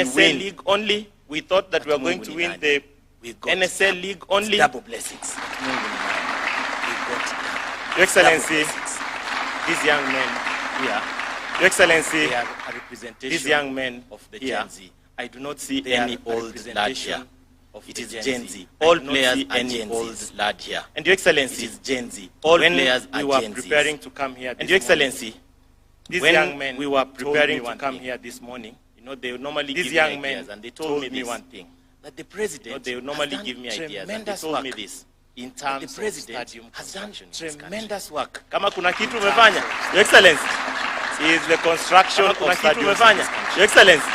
NSL League only. We thought that we were going to win the NSL League only. Double blessings. Your Excellency, these young men here, Your Excellency, these young men of the here, Gen Z. I do not see They any are old lad here. It is Gen Z. All I do not players see are any Gen old Zs. lad here. And Your Excellency, It is Gen Z. All when players we are were Gen Zs. preparing to come here, And Your Your Excellency, these when young men we were preparing to to come here this morning, you know, they normally give me ideas, and they told me one thing. That the president, You know, they would normally give me ideas, and they told me this. In terms the president of stadium has done construction, tremendous work. Kama kuna kitu umefanya, Your Excellency, is the construction of stadiums. Your Excellency,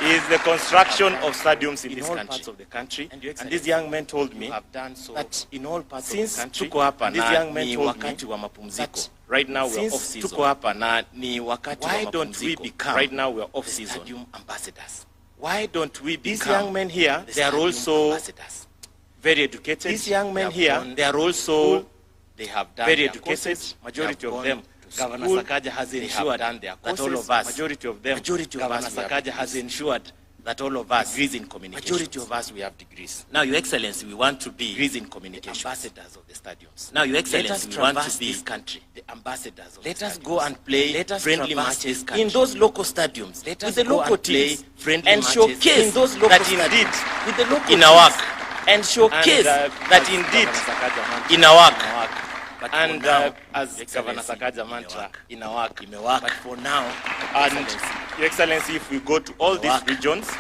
is the construction of stadiums in this all country. parts of the country. And these young men told me have done so that in all parts of since the country. tuko hapa These na young men ni told wakati me wa mapumziko. that Right now we are since off season. tuko hapa na ni wakati Why wa don't we mapumziko. become right now we are off season? Stadium ambassadors. Why don't we These become young men here, they are stadium also ambassadors. very educated. These young men They have here, gone- they are also they have done very their educated. courses. Majority They have of them. gone to Governor school. Sakaja has They have ensured done their that all courses. of us, majority of them, Majority of Governor us, we have Sakaja has degrees. ensured that all of us Degrees in communication. Majority of us we have degrees. Now, Your Excellency, we want to be Degrees in the communication. ambassadors of the stadiums. Now, Your Let us Excellency, we want traverse to be this country, the ambassadors of Let the us stadiums. go and play Let us friendly traverse matches this country. in those local stadiums Let with us the go local and play teams friendly and matches showcase in those local that stadiums indeed with the local in our teams. work and showcase that indeed in our work. But And for now, as Your Governor Excellency, Sakaja mantra, in our work. But for now, And Your Excellency, if we go to all these work. regions,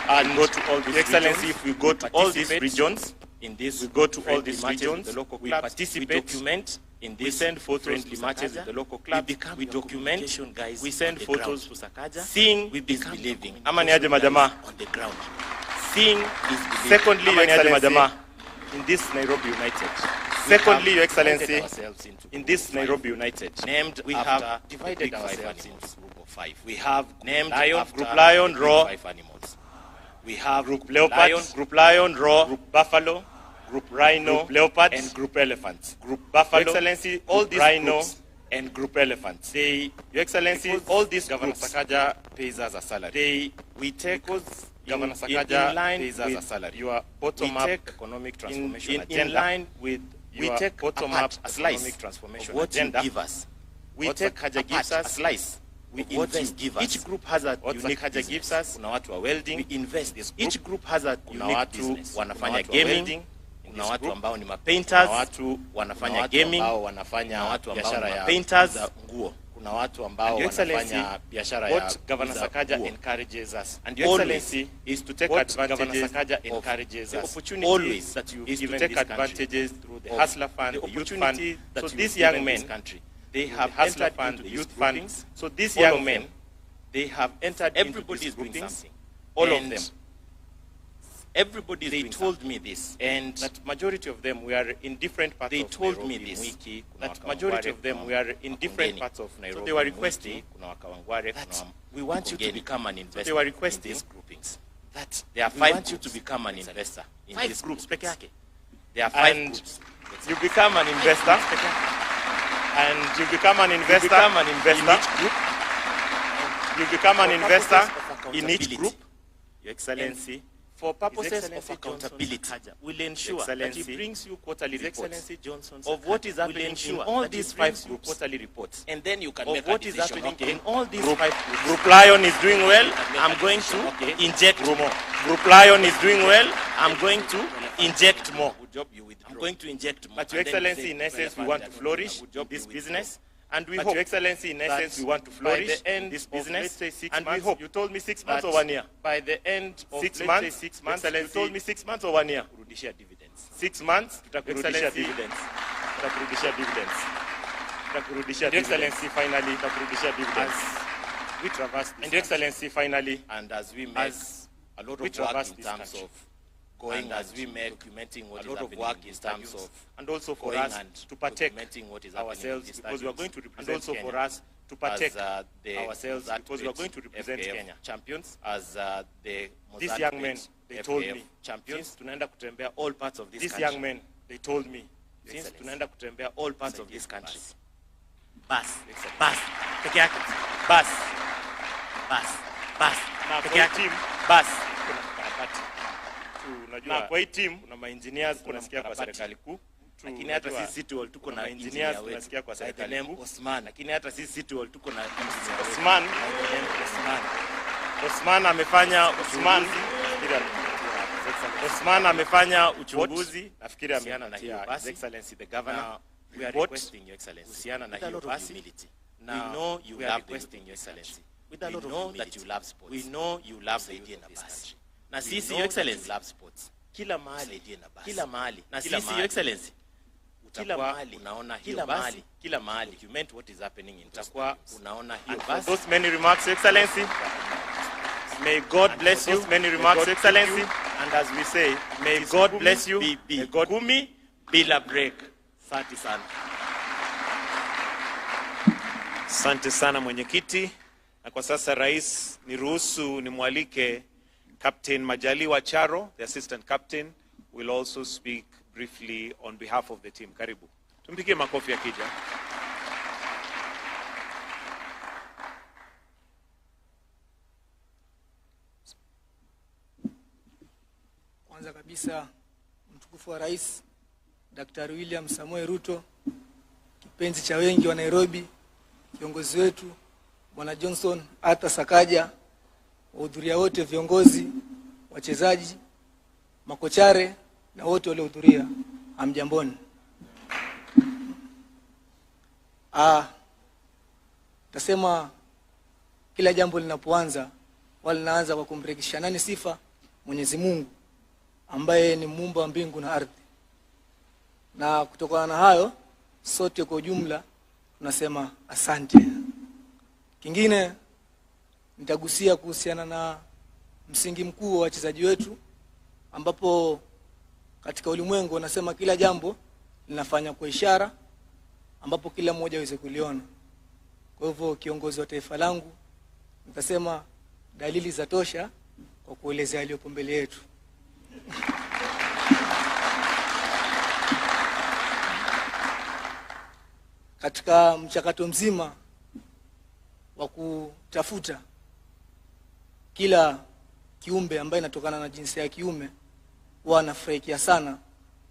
and go to all these Your Excellency, if we go to all these participate regions, in this, we go to all friendly these matches regions, with the local we clubs, participate, we document in we this send photos friendly to matches Sakaja, with the local we clubs, become we your document, communication guys we send on the photos ground. to Sakaja, Seeing we is become believing. Ama ni aje majama? On the ground. Seeing is believing. Secondly, Ama Your ni aje Excellency, majama? in this Nairobi United. We Secondly, have Your Excellency, divided ourselves into in group this of Nairobi five. United, Named we after have the divided big ourselves five into animals, group of five. we have Named Lion, after Group Lion, the big Raw, five animals. we have Group Leopard, Leopard, Group Lion, Raw, Group Buffalo, Group Rhino, Group Leopard, and Group Elephants. Group Buffalo, Your Excellency, all these Rhino groups and Group Elephants. They, Your Excellency, all these Governor Sakaja pays us a salary. We take Governor Sakaja in line pays us a with salary. Your bottom-up economic transformation agenda. In line with We take bottom-up a slice economic transformation of what agenda. you give us. We What take Sakaja gives a us, slice. We of what invest. you give us. Each group has a What unique Sakaja business. gives us. Kuna watu wa welding. We invest. This group. Each group has a Kuna unique watu business. wanafanya Kuna watu wa gaming. welding. In Kuna this watu group. ambao ni Kuna mapainters. watu wanafanya watu gaming. ambao wanafanya Kuna watu ambao biashara ni ya painters. kuuza nguo. Kuna watu ambao And Your wanafanya biashara ya what Governor kuuza Sakaja nguo. encourages us. And Your Always Excellency is to take what advantages Governor Sakaja of encourages the us. opportunities Always that you is to given take this country advantages through the of Hustler Fund, the the Youth opportunity Fund. that So you've these given young this men, country. they With have the Hustler entered Fund, into the these Youth Fund. groupings. So these All young of men, them, they have entered everybody into is these doing groupings. something. All of And them. Everybody They doing told something. me this, And that majority of them were in different parts they of told Nairobi, me this, Mwiki, kuna that Wakawangware, majority of them kuna were in different Makongeni. parts of Nairobi. So they were Mwiki, requesting, kuna Wakawangware, that kuna we want you to Makongeni. become an So investor they were in requesting these groupings. that there are We five want you groups. to become an investor in Five these groups groupings. peke yake. There are five And groups. you become an investor, and you become an investor, in each group. You become an For investor purposes of in each accountability. group. Your Excellency, For purposes His of Excellency accountability, Johnson will ensure that Excellency, he brings you quarterly His reports Excellency Johnson of what is will happening in ensure all that he these brings five you groups, quarterly reports and then you can of make what a is decision. happening Okay, in all these group, five groups. Group Lion is doing well. I'm going to Okay. inject more. Group Lion is doing well. I'm going to inject more. Good job, you withdraw. I'm going to inject more. But And Your then you Excellency, say, in essence, we "Elephant, want to they're doing flourish a good job, this you withdraw." business. And we But hope, Your Excellency, in essence, that we want to by flourish the end this of, business. let's say, 6 And we months, hope you told me 6 months that or 1 year. by the end of 6 let's months, say 6 months, you told me 6 months or 1 year. kurudishia dividends. 6 months, Tutakurudishia Excellency, dividends. tutakurudishia dividends. Tutakurudishia Your dividends. Excellency, finally, Tutakurudishia dividends. as we traverse this And Your country, Excellency, finally, and as we make as a lot we of traverse work in this terms country, of going and as we make documenting what a is lot of happening work in in terms terms of and also for going us and to partake documenting what is happening in ourselves, these because we are stadiums. going to And represent also Kenya, for us to partake as the ourselves, because we are Mozart going to represent FKF Kenya. champions, as the These Mozart young men, FKF they told me, champions. since tunaenda kutembea all parts of this These country. young men, They told me, Your since Excellency, tunaenda kutembea all parts of this country. Bas, Bas, peke yake. Bas, bas, bas, na peke for yake. team, basi kuna mkarabati. Unajua kwa hii team kuna ma-engineers tunasikia kwa serikali kuu. Lakini hata sisi City Hall tuko na engineers tunasikia kwa serikali kuu. Osman. Lakini hata sisi City Hall tuko na Osman amefanya uchunguzi, nafikiri ameana na hiyo basi. Excellency the Governor, we are requesting your excellency kuhusiana na hiyo basi. We know you love requesting your excellency. With a lot of humility. That you love sports. We know you love the idea na basi. Na sisi your excellency love sports. Kila mahali. Na sisi your excellency kila mahali unaona hiyo basi, kila mahali document what is happening in utakuwa unaona hiyo basi. Those many remarks, Excellency. May God bless you. Many remarks, Excellency. And as we say, may God bless you. May God kumi bila break. Asante sana. Asante sana mwenyekiti. Na kwa sasa rais niruhusu nimwalike Captain Majaliwa Charo, the assistant captain, will also speak briefly on behalf of the team. Karibu. Tumpigie makofi akija. Kwanza kabisa mtukufu wa Rais Daktari William Samoei Ruto, kipenzi cha wengi wa Nairobi, viongozi wetu Bwana Johnson hata Sakaja, wahudhuria wote, viongozi, wachezaji, makochare na wote waliohudhuria, hamjamboni. Tasema kila jambo linapoanza wala linaanza kwa kumrekisha nani sifa? Mwenyezi Mungu ambaye ni muumba wa mbingu na ardhi. Na kutokana na hayo sote kwa ujumla tunasema asante. Kingine nitagusia kuhusiana na msingi mkuu wa wachezaji wetu, ambapo katika ulimwengu wanasema kila jambo linafanya kwa ishara ambapo kila mmoja aweze kuliona. Kwa hivyo kiongozi wa taifa langu nitasema dalili za tosha kwa kuelezea yaliyopo mbele yetu. Katika mchakato mzima wa kutafuta kila kiumbe ambaye inatokana na jinsia ya kiume, huwa anafurahikia sana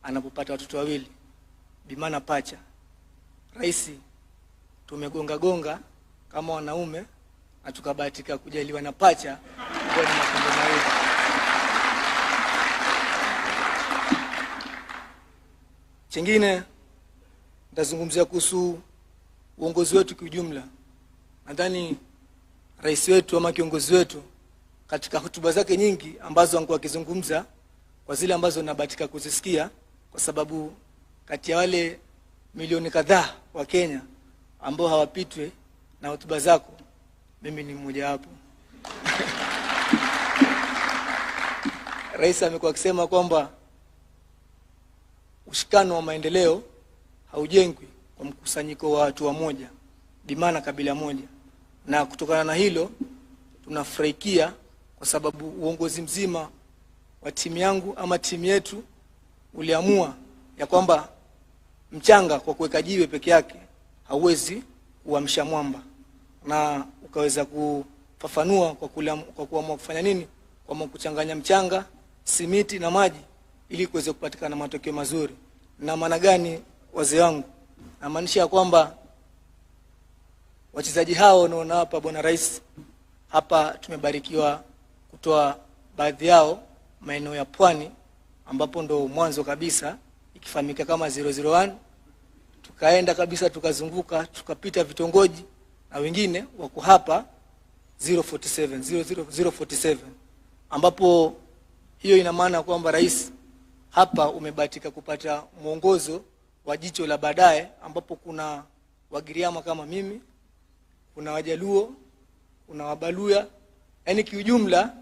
anapopata watoto wawili, bimana pacha. Rais tumegonga kama wanaume na tukabahatika kujaliwa na pacha kwa ni makombo mawili. Chingine nitazungumzia kuhusu uongozi wetu kwa ujumla. Nadhani rais wetu ama kiongozi wetu katika hotuba zake nyingi ambazo angekuwa akizungumza, kwa zile ambazo nabahatika kuzisikia, kwa sababu kati ya wale milioni kadhaa wa Kenya ambao hawapitwe na hotuba zako, mimi ni mmoja wapo. Rais amekuwa akisema kwamba ushikano wa maendeleo haujengwi kwa mkusanyiko wa watu wa moja, bimana kabila moja. Na kutokana na hilo tunafurahikia kwa sababu uongozi mzima wa timu yangu ama timu yetu uliamua ya kwamba mchanga kwa kuweka jiwe peke yake hauwezi kuamsha mwamba, na ukaweza kufafanua kwa kuamua kufanya nini? Kwa kuchanganya mchanga, simiti na maji ili kuweza kupatikana matokeo mazuri. Na maana gani wazee wangu? Na maanisha kwamba wachezaji hao wanaona hapa bwana rais, hapa tumebarikiwa kutoa baadhi yao maeneo ya pwani ambapo ndo mwanzo kabisa ikifahamika kama 001, tukaenda kabisa tukazunguka tukapita vitongoji, na wengine wako hapa 047 ambapo hiyo ina maana kwamba rais hapa umebahatika kupata mwongozo wa jicho la baadaye, ambapo kuna Wagiriama kama mimi, kuna Wajaluo, kuna Wabaluya, yani kiujumla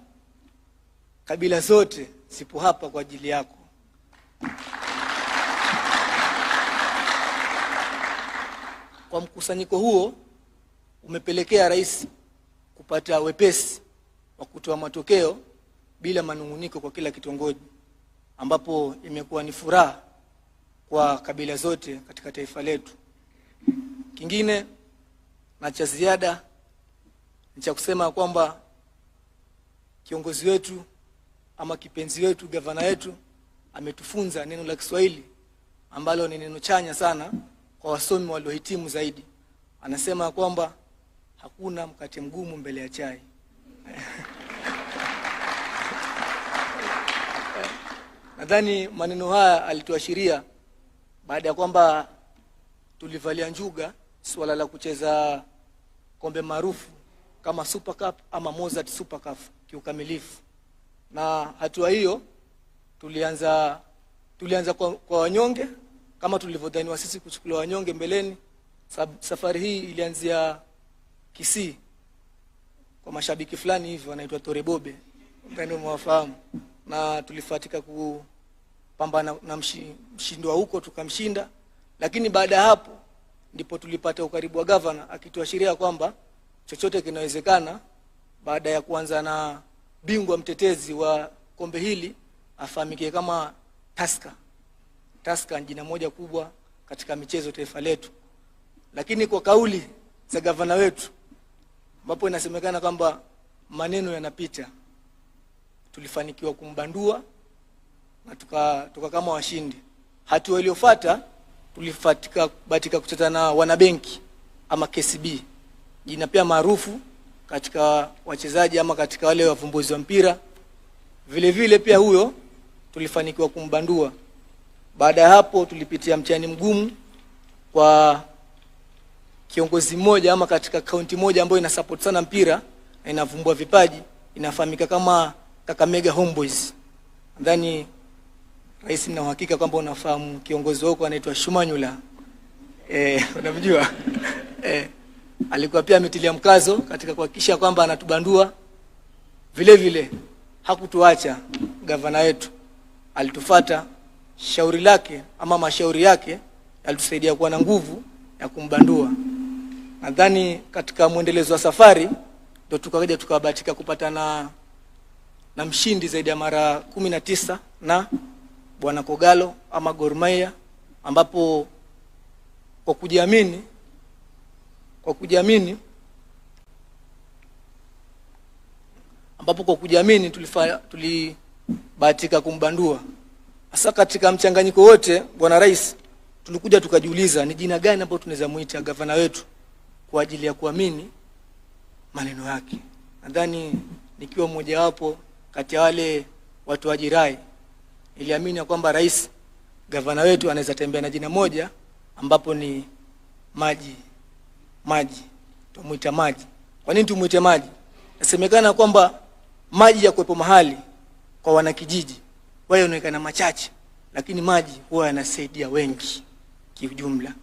kabila zote sipo hapa kwa ajili yako. Kwa mkusanyiko huo umepelekea rais kupata wepesi wa kutoa matokeo bila manunguniko kwa kila kitongoji, ambapo imekuwa ni furaha kwa kabila zote katika taifa letu. Kingine na cha ziada ni cha kusema kwamba kiongozi wetu ama kipenzi wetu gavana wetu ametufunza neno la Kiswahili ambalo ni neno chanya sana kwa wasomi waliohitimu zaidi. Anasema kwamba hakuna mkate mgumu mbele ya chai. Nadhani maneno haya alituashiria baada ya kwamba tulivalia njuga swala la kucheza kombe maarufu kama Super Cup ama Mozart Super Cup kiukamilifu. Na hatua hiyo tulianza kwa wanyonge kama tulivyodhaniwa sisi kuchukuliwa wanyonge mbeleni. Safari hii ilianzia Kisii kwa mashabiki fulani hivi wanaitwa Torebobe, ndio mwafahamu, na tulifatika kupambana na mshindi wa huko tukamshinda. Lakini baada ya hapo ndipo tulipata ukaribu wa governor akituashiria kwamba chochote kinawezekana baada ya kuanza na bingwa mtetezi wa kombe hili afahamike kama Tusker. Tusker ni jina moja kubwa katika michezo taifa letu. Lakini kwa kauli za gavana wetu ambapo inasemekana kwamba maneno yanapita, tulifanikiwa kumbandua na tuka kama washindi. Hatua iliyofuata tulibahatika kucheza na wanabenki ama KCB, jina pia maarufu katika wachezaji ama katika wale wavumbuzi wa mpira. Vile vile pia huyo tulifanikiwa kumbandua. Baada ya hapo tulipitia mtihani mgumu kwa kiongozi mmoja ama katika kaunti moja ambayo ina support sana mpira na inavumbua vipaji, inafahamika kama Kakamega Homeboys. Nadhani rais, na uhakika kwamba unafahamu kiongozi wako anaitwa Shumanyula. Unamjua? Alikuwa pia ametilia mkazo katika kuhakikisha kwamba anatubandua. Vile vile hakutuacha gavana wetu, alitufuata. Shauri lake ama mashauri yake yalitusaidia kuwa na nguvu ya kumbandua. Nadhani katika muendelezo wa safari ndio tukaja tukabahatika kupata na mshindi zaidi ya mara 19 na Bwana Kogalo ama Gor Mahia, ambapo kwa kujiamini tulibahatika kumbandua. Hasa katika mchanganyiko wote, Bwana Rais, tulikuja tukajiuliza ni jina gani ambalo tunaweza muita gavana wetu kwa ajili ya kuamini maneno yake. Nadhani nikiwa mmoja wapo kati ya wale watu wa jirai, niliamini kwamba rais, gavana wetu anaweza tembea na jina moja ambapo ni maji. Tumuita maji. Kwa nini tumuite maji? Nasemekana kwamba maji ya kuwepo mahali kwa wanakijiji wao yanaonekana machache, lakini maji huwa yanasaidia wengi kiujumla.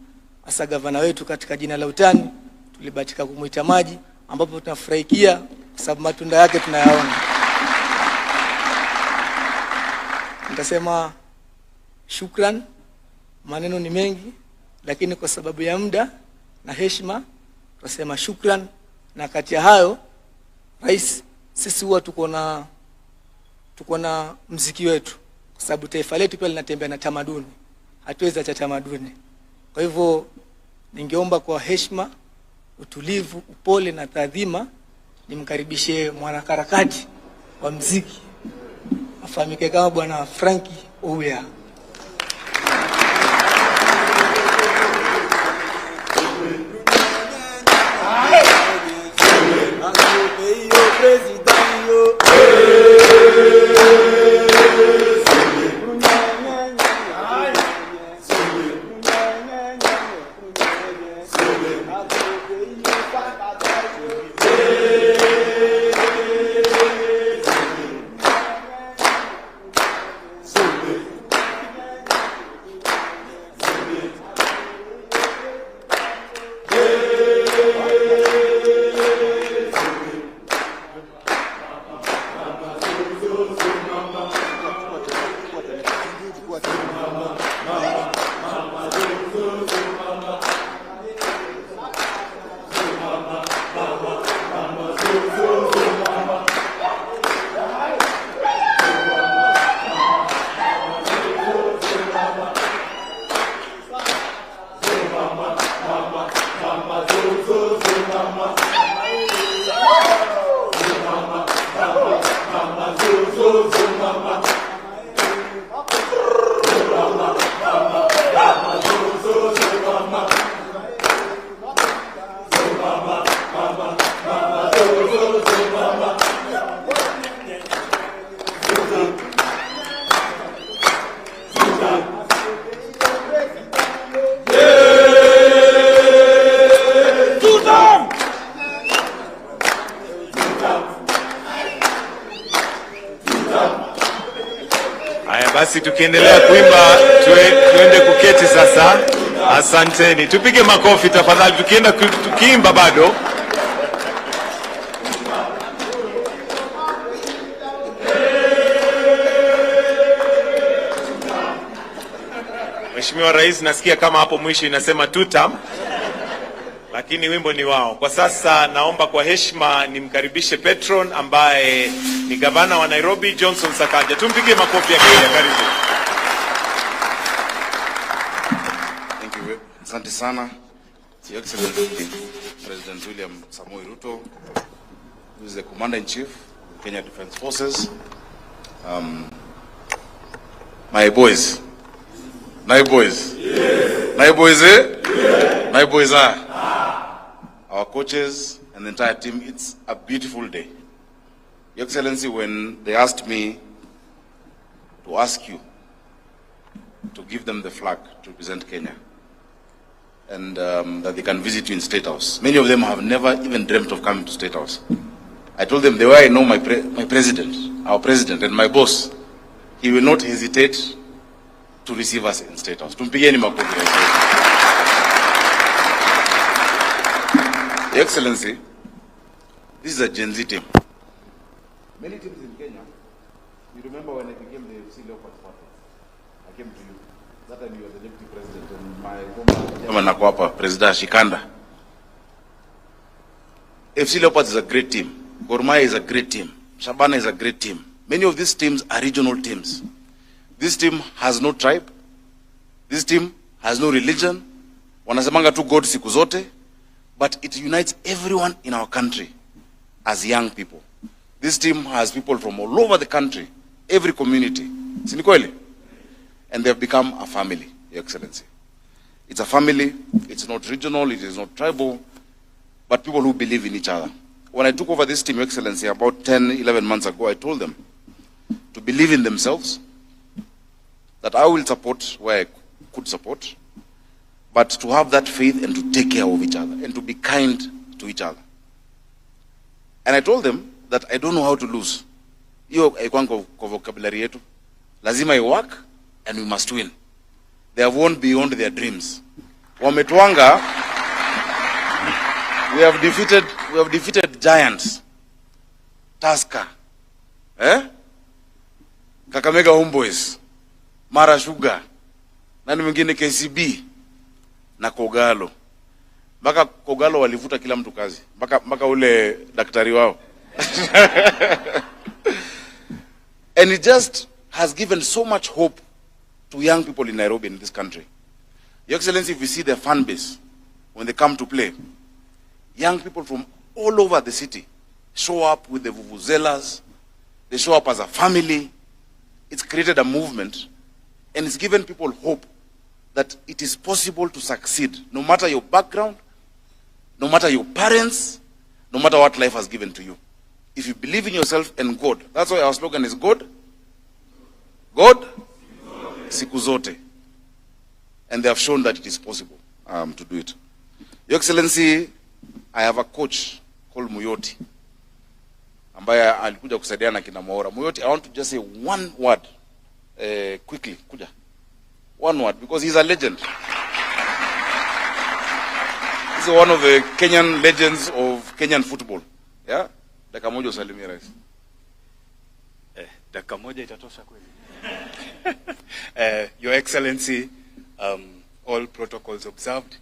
Hasa gavana wetu katika jina la utani tulibahatika kumuita maji, ambapo tunafurahikia kwa sababu matunda yake tunayaona. Nitasema shukran, maneno ni mengi, lakini kwa sababu ya muda na heshima tutasema shukran. Na kati ya hayo, rais, sisi huwa tuko na muziki wetu, kwa sababu taifa letu pia linatembea na tamaduni, hatuwezi acha tamaduni. Kwa hivyo ningeomba kwa heshima, utulivu, upole na taadhima nimkaribishe mwanaharakati wa muziki afahamike kama Bwana Frankie Ouya. Basi tukiendelea kuimba tuende kuketi sasa. Asanteni. Tupige makofi tafadhali tukienda tukiimba bado. Mheshimiwa Rais, nasikia kama hapo mwisho inasema tutam, lakini wimbo ni wao. Kwa sasa naomba kwa heshima nimkaribishe Petron ambaye ni gavana wa Nairobi, Johnson Sakaja. Tumpige makofi yake. Karibu. Thank you. Asante sana. Your Excellency President William Samoei Ruto, who is the Commander-in-Chief of Kenya Defence Forces. My boys. My boys. Yes. My boys, eh? Yes. My boys are. Our coaches and the entire team, it's a beautiful day. Your Excellency, when they asked me to ask you to give them the flag to represent Kenya, and that they can visit you in State House. Many of them have never even dreamt of coming to State House. I told them the way I know my president, our president and my boss, he will not hesitate to receive us in State House. Tumpigeni makofi. Your Excellency, this is a Gen Z team. Many teams in Kenya, you remember when I became the FC Leopards partner, I came to you. That time you were the deputy president and my former chairman Nakwapa, President Shikanda. FC Leopards is a great team. Gor Mahia is a great team. Shabana is a great team. Many of these teams are regional teams. This team has no tribe. This team has no religion. Wanasemanga tu God siku zote. But it unites everyone in our country as young people. This team has people from all over the country, every community. Si ni kweli? And they have become a family, Your Excellency. It's a family. It's not regional. It is not tribal. But people who believe in each other. When I took over this team, Your Excellency, about 10, 11 months ago, I told them to believe in themselves, that I will support where I could support, but to have that faith and to take care of each other and to be kind to each other. And I told them that I don't know how to lose. Hiyo haikuwa kwa vocabulary yetu. Lazima you work and we must win. They have won beyond their dreams. Wametuanga, we have defeated giants. Tusker, Kakamega Homeboys, Mara Sugar, nani mwingine KCB na Kogalo. Mpaka Kogalo walivuta kila mtu kazi. Mpaka ule daktari wao. And it just has given so much hope to young people in Nairobi, in this country. Your Excellency, if you see their fan base, when they come to play, young people from all over the city show up with the vuvuzelas. They show up as a family. It's created a movement, and it's given people hope that it is possible to succeed, no matter your background, no matter your parents, no matter what life has given to you. If you believe in yourself and God, that's why our slogan is God, siku zote. And they have shown that it is possible to do it. Your Excellency, I have a coach called Muyoti, ambaye alikuja kusaidiana kina Maora. Muyoti, I want to just say one word quickly. Kuja. One word, because he's a legend. He's one of the Kenyan legends of Kenyan football. Yeah? Dakika moja usalimie rais. Dakika moja itatosha kweli. Your Excellency, all protocols observed,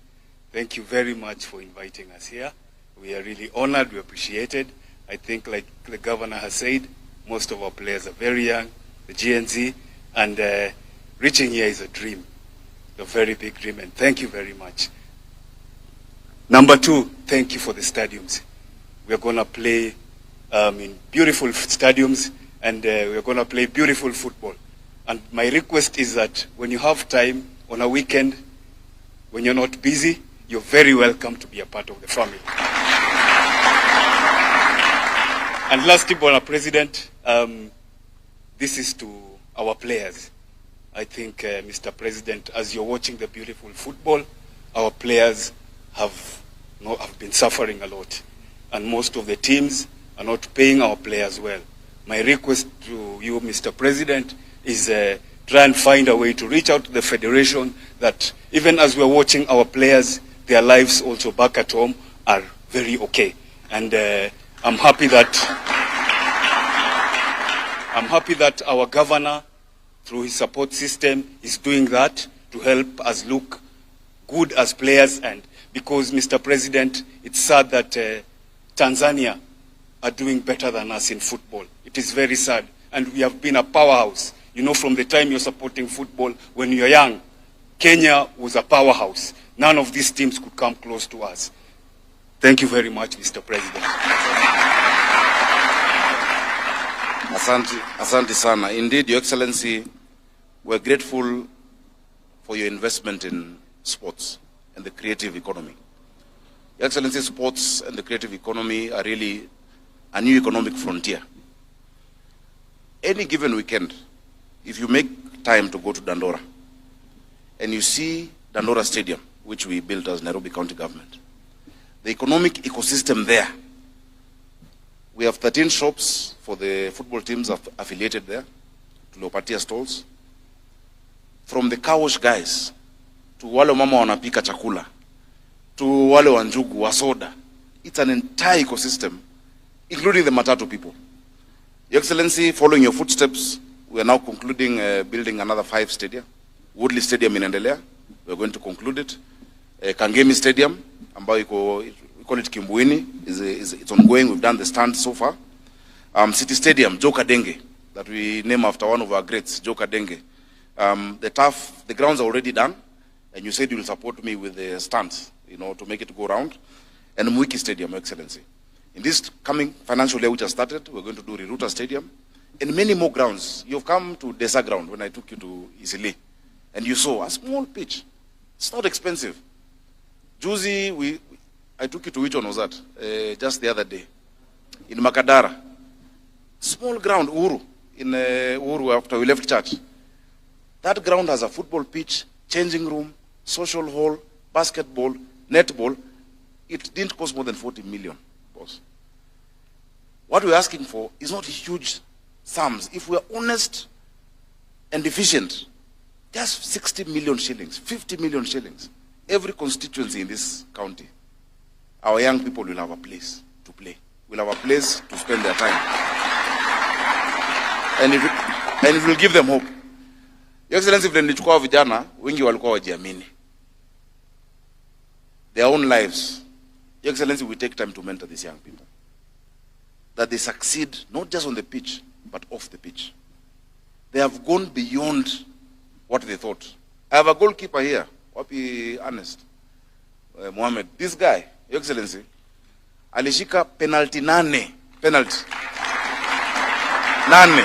thank you very much for inviting us here. We are really honored, we appreciate it. I think, like the governor has said, most of our players are very young, the GNZ, and reaching here is a dream, a very big dream, and thank you very much. Number two, thank you for the stadiums. We are going to play in beautiful stadiums. and we're going to play beautiful football. And my request is that when you have time on a weekend, when you're not busy, you're very welcome to be a part of the family. And lastly, Mr. President, this is to our players. I think, Mr. President, as you're watching the beautiful football, our players have been suffering a lot. And most of the teams are not paying our players well. My request to you, Mr. President, is try and find a way to reach out to the Federation that even as we're watching our players, their lives also back at home are very okay. And I'm happy that our governor, through his support system, is doing that to help us look good as players. And because, Mr. President, it's sad that Tanzania are doing better than us in football. It is very sad. And we have been a powerhouse. You know, from the time you're supporting football, when you're young, Kenya was a powerhouse. None of these teams could come close to us. Thank you very much, Mr. President. Asante sana. Indeed, Your Excellency, we're grateful for your investment in sports and the creative economy. Your Excellency, sports and the creative economy are really a new economic frontier. Any given weekend, if you make time to go to Dandora and you see Dandora Stadium, which we built as Nairobi County Government, the economic ecosystem there, we have 13 shops for the football teams affiliated there, tulopatia stalls. From the car wash guys, to wale mama wanapika chakula, to wale wanjugu, wasoda. It's an entire ecosystem, including the matatu people. Your Excellency, following your footsteps, we are now concluding building another 5 stadia. Woodley Stadium in Endelea, we are going to conclude it. Kangemi Stadium, ambayo we call it Kimbuini, it's ongoing. We've done the stand so far. City Stadium, Joka Denge, that we name after one of our greats, Joka Denge. The grounds are already done, and you said you will support me with the stands, you know, to make it go round. And Mwiki Stadium, Your Excellency. In this coming financial year which has started, we're going to do Ruto Stadium and many more grounds. You've come to Desa ground when I took you to Isili, and you saw a small pitch. It's not expensive. Juzi, I took you to which one was that? Just the other day. In Makadara. Small ground, Uru. In Uru after we left church. That ground has a football pitch, changing room, social hall, basketball, netball. It didn't cost more than 40 million, boss. What we're asking for is not huge sums. If we're honest and efficient, just 60 million shillings, 50 million shillings. Every constituency in this county, our young people will have a place to play. Will have a place to spend their time. And it will give them hope. Your Excellency, vile nilichukua vijana, wengi walikuwa wajiamini. Their own lives. Your Excellency, we take time to mentor these young people. That they succeed, not just on the pitch, but off the pitch. They have gone beyond what they thought. I have a goalkeeper here, Wapi Honest, Mohammed. This guy, Your Excellency, alishika penalty 9. Penalty. 9.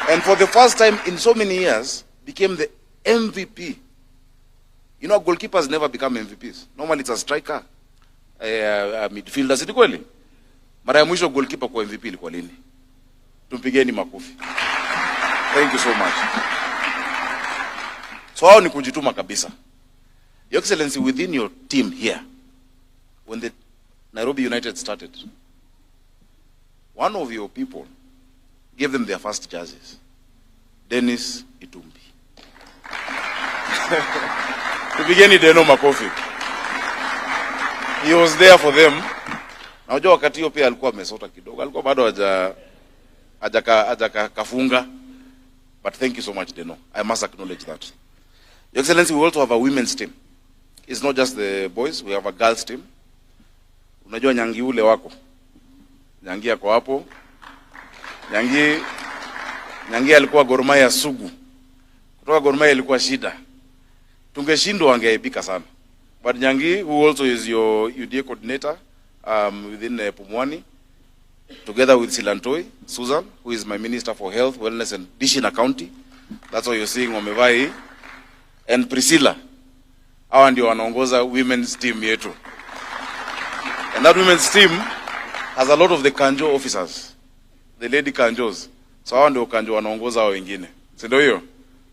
And for the first time in so many years, became the MVP. You know, goalkeepers never become MVPs. Normally it's a striker, a midfielder. Si kweli? Mara ya mwisho goalkeeper kwa MVP ilikuwa lini? Tumpigeni makofi. Thank you so much. So hao ni kujituma kabisa. Your Excellency, within your team here, when the Nairobi United started, one of your people gave them their first jerseys. Dennis Itumbi. Tupigeni Deno makofi. He was there for them. Na unajua wakati hiyo pia alikuwa amesota kidogo. Alikuwa bado haja kafunga. But thank you so much, Deno. I must acknowledge that. Your Excellency, we also have a women's team. It's not just the boys, we have a girls team. Unajua Nyangi ule wako. Nyangi yako hapo. Nyangi alikuwa Gor Mahia sugu. Kutoka Gor Mahia ilikuwa shida. Tungeshindwa wangeaibika sana. But Nyangi, who also is your UDA coordinator within Pumwani, together with Silantoi, Susan, who is my Minister for Health, Wellness and Dishina County. That's why you're seeing wamevai. And Priscilla, hawa ndio wanaongoza women's team yetu. And that women's team has a lot of the Kanjo officers, the lady Kanjos. So hawa ndio Kanjo wanaongoza hao wengine. Si ndio hiyo?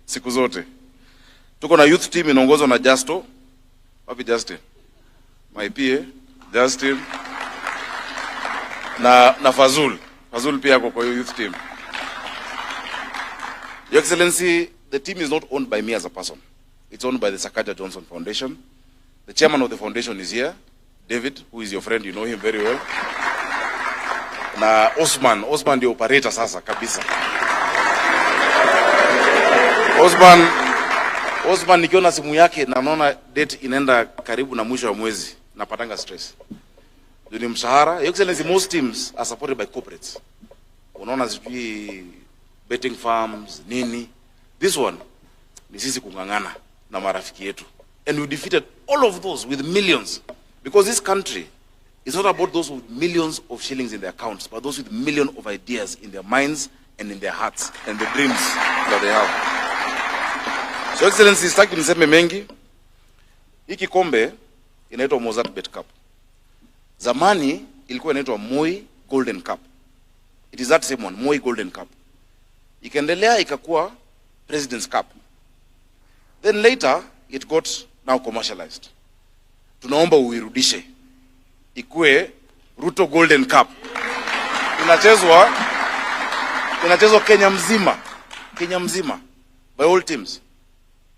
Siku zote. Tuko na youth team inaongozwa na Justo. Wapi Justin? My PA, Justin. Na Fazul. Fazul pia kwa youth team. Your Excellency, the team is not owned by me as a person. It's owned by the Sakaja Johnson Foundation. The chairman of the foundation is here, David, who is your friend, you know him very well. Na Osman the operator sasa kabisa. Osman nikiona simu yake na naona date inaenda karibu na mwisho wa mwezi, napatanga stress. Ni mshahara. Your Excellency, most teams are supported by corporates. Unaona sijui betting farms, nini. This one ni sisi kungangana na marafiki yetu. And we defeated all of those with millions. Because this country is not about those with millions of shillings in their accounts, but those with millions of ideas in their minds and in their hearts and the dreams that they have. So Excellency, sitaki niseme mengi. Hii kikombe inaitwa Mozart Bet Cup. Zamani ilikuwa inaitwa Moi Golden Cup. It is that same one, Moi Golden Cup. Ikaendelea ikakuwa President's Cup. Then later it got now commercialized. Tunaomba uirudishe ikue Ruto Golden Cup. Inachezwa Kenya mzima by all teams.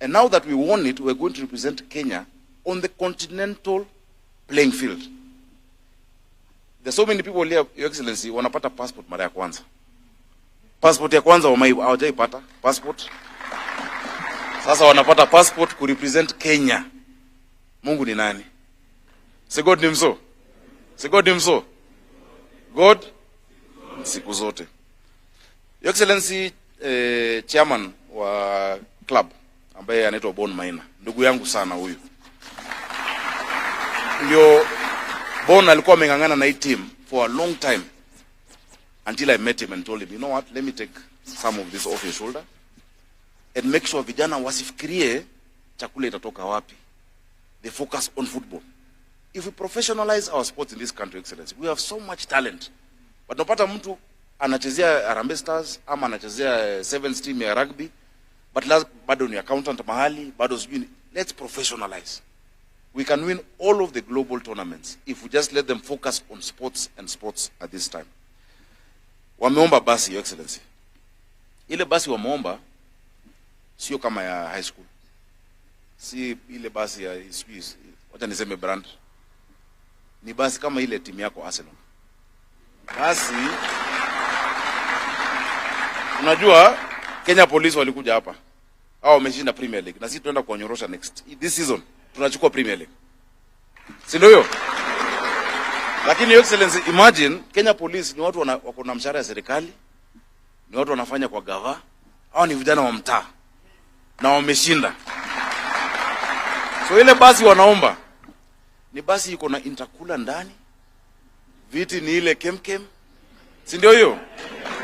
And now that we won it, we're going to represent Kenya on the continental playing field. There's so many people here, Your Excellency, wanapata passport mara ya kwanza. Passport ya kwanza hawajaipata passport. Sasa wanapata passport ku represent Kenya. Mungu ni nani? Si God ni mso? Si God ni mso? God siku zote. Your Excellency, chairman wa club ambaye anaitwa Bon Maina. Ndugu yangu sana huyu. Ndio Bon alikuwa amengangana na hii team for a long time until I met him and told him, you know what, let me take some of this off your shoulder and make sure vijana wasifikirie chakula itatoka wapi. They focus on football. If we professionalize our sports in this country, Excellency, we have so much talent. But napata mtu anachezea Harambee Stars ama anachezea sevens team ya rugby, but bado ni accountant mahali, bado sijui. Let's professionalize. We can win all of the global tournaments if we just let them focus on sports and sports at this time. Wameomba basi, Your Excellency. Ile basi wameomba sio kama ya high school. Si ile basi ya Swiss. Wacha niseme brand. Ni basi kama ile timu yako Arsenal. Basi unajua Kenya Police walikuja hapa. Hao wameshinda Premier League na sisi tunaenda kuonyorosha this season. Tunachukua Premier League. Si ndio hiyo? Lakini Your Excellency, imagine Kenya Police ni watu wako na mshahara ya serikali. Ni watu wanafanya kwa gava. Hao ni vijana wa mtaa. Na wameshinda. So ile basi wanaomba ni basi iko na intercooler ndani. Viti ni ile kemkem. Si ndio hiyo?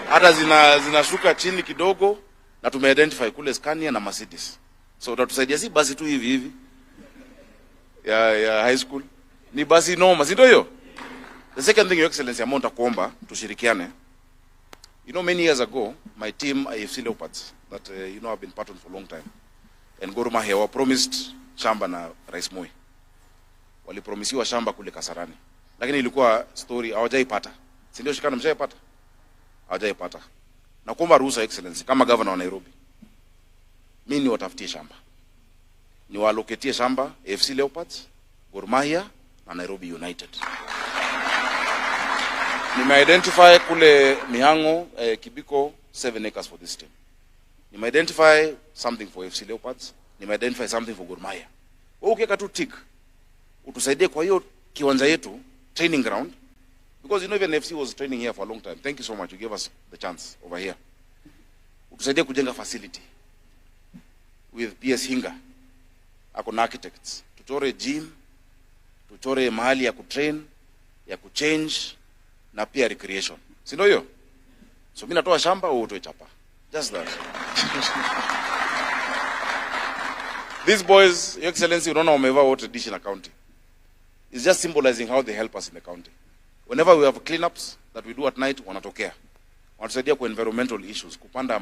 Hata zinashuka chini kidogo na tumeidentify kule Scania na Mercedes. So utatusaidia si basi tu hivi ya high school. Ni basi noma, si ndio hiyo? The second thing, Your Excellency, amount kuomba tushirikiane. You know, many years ago, my team, AFC Leopards, that you know I've been part of for a long time, and Gor Mahia were promised shamba na Rais Moi. Walipromisiwa shamba kule Kasarani. Lakini ilikuwa story hawajaipata. Si ndio shikana mshaipata? Hawajaipata. Na kuomba ruhusa, Excellency, kama governor wa Nairobi. Mimi niwatafutie shamba. Niwaloketie shamba AFC Leopards, Gor Mahia na Nairobi United. Nime-identify kule Mihango, Kibiko, 7 acres for this team. Nime-identify something for AFC Leopards. Nime-identify something for Gor Mahia. Wewe ukiweka tu tick, utusaidie kwa hiyo kiwanja yetu, training ground. Because you know even AFC was training here for a long time. Thank you so much. You gave us the chance over here. Utusaidie kujenga facility with PS Hinga. Ako na architects. Tuchore gym, tuchore mahali ya kutrain, ya kuchange, na pia recreation. Si ndio hiyo? So mimi natoa shamba au utoe chapa. Just that. These boys, Your Excellency, unaona wamevaa wote dish na county. It's just symbolizing how they help us in the county. Whenever we have cleanups that we do at night, wanatokea. Wanatusaidia kwa environmental issues, kupanda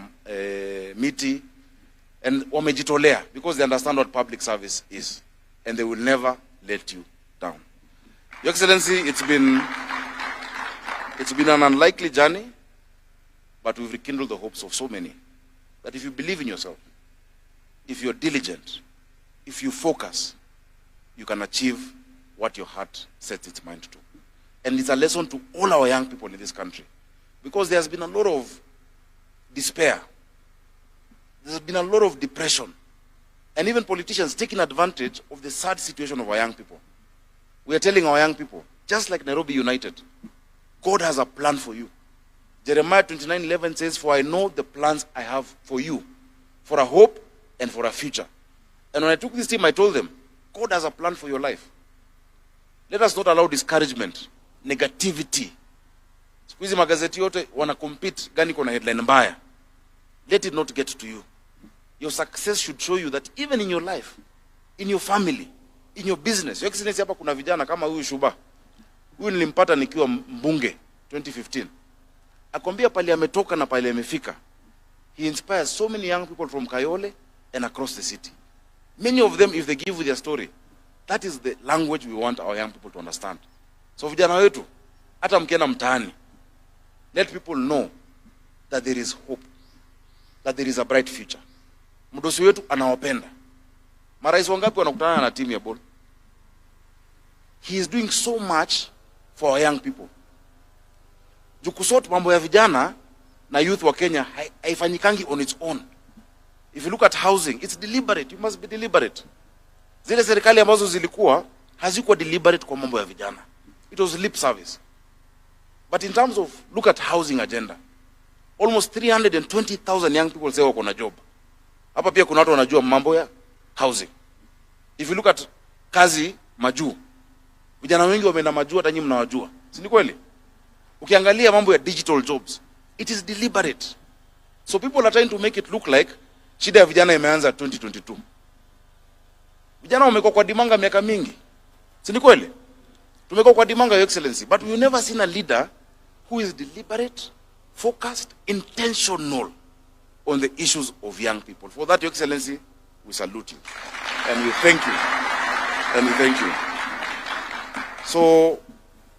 miti, and wamejitolea because they understand what public service is, and they will never let you down. Your Excellency, it's been an unlikely journey, but we've rekindled the hopes of so many that if you believe in yourself, if you're diligent, if you focus, you can achieve what your heart sets its mind to. And it's a lesson to all our young people in this country, because there has been a lot of despair. There's been a lot of depression, and even politicians taking advantage of the sad situation of our young people. We are telling our young people, just like Nairobi United, God has a plan for you. Jeremiah 29:11 says, "For I know the plans I have for you, for a hope and for a future." And when I took this team, I told them, God has a plan for your life. Let us not allow discouragement, negativity. Siku hizi magazeti yote wana compete gani kuna headline mbaya. Let it not get to you. Your success should show you that even in your life, in your family, in your business. Your Excellency, hapa kuna vijana kama huyu Shuba. Huyu nilimpata nikiwa mbunge 2015. Akwambia pale ametoka na pale amefika. He inspires so many young people from Kayole and across the city. Many of them, if they give you their story, that is the language we want our young people to understand. So vijana wetu, hata mkienda mtaani, let people know that there is hope, that there is a bright future. Mdosi wetu anawapenda. Marais wangapi wanakutana na timu ya ball? He is doing so much for our young people. Jukusot mambo ya vijana na youth wa Kenya haifanyikangi on its own. If you look at housing, it's deliberate. You must be deliberate. Zile serikali ambazo zilikuwa hazikuwa deliberate kwa mambo ya vijana. It was lip service. But in terms of, look at housing agenda. Almost 320,000 young people say wako na job. Hapa pia kuna watu wanajua mambo ya housing. If you look at kazi majuu, vijana wengi wameenda majuu, hata nyinyi mnawajua. Si ni kweli? Ukiangalia mambo ya digital jobs, it is deliberate. So people are trying to make it look like shida ya vijana imeanza 2022. Vijana wamekuwa kwa dimanga miaka mingi. Si ni kweli? Tumekuwa kwa dimanga, Your Excellency, but we've never seen a leader who is deliberate, focused, intentional on the issues of young people. For that, Your Excellency, we salute you. And we thank you. And we thank you. So,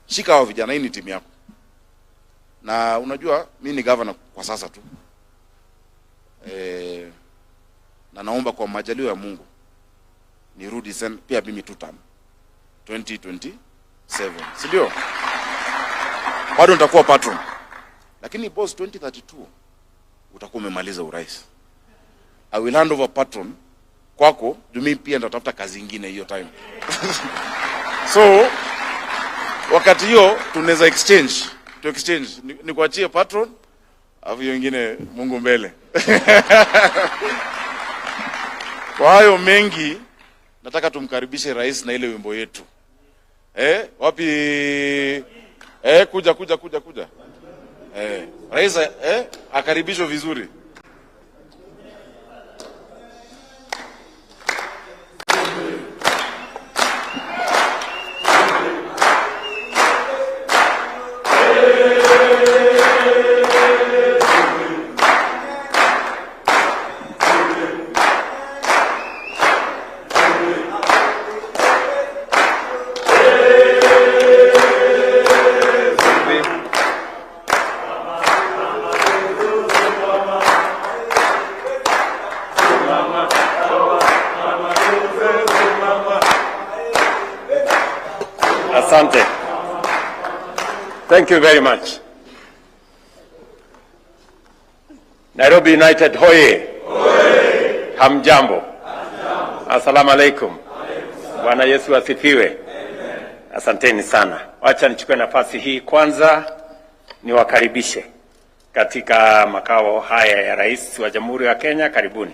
shika wa vijana, hii ni timu yako. Na unajua, mimi ni governor kwa sasa tu. Na naomba kwa majaliwa ya Mungu nirudi pia mimi tutam 2027. Si ndio? Bado nitakuwa patron. Lakini boss, 2032 utakuwa umemaliza urais. I will hand over patron kwako, mimi pia nitatafuta kazi nyingine hiyo time. So wakati hiyo tunaweza exchange, ni kuachie patron, afu wengine Mungu mbele. Kwa hayo mengi nataka tumkaribishe rais na ile wimbo yetu. Wapi? Kuja. Rais akaribishwe vizuri. Asante. Thank you very much. Nairobi United hoye. Hoye. Hamjambo. Assalamu alaikum. Bwana Yesu asifiwe. Asanteni sana. Wacha nichukue nafasi hii kwanza niwakaribishe katika makao haya ya Rais wa Jamhuri ya Kenya. Karibuni.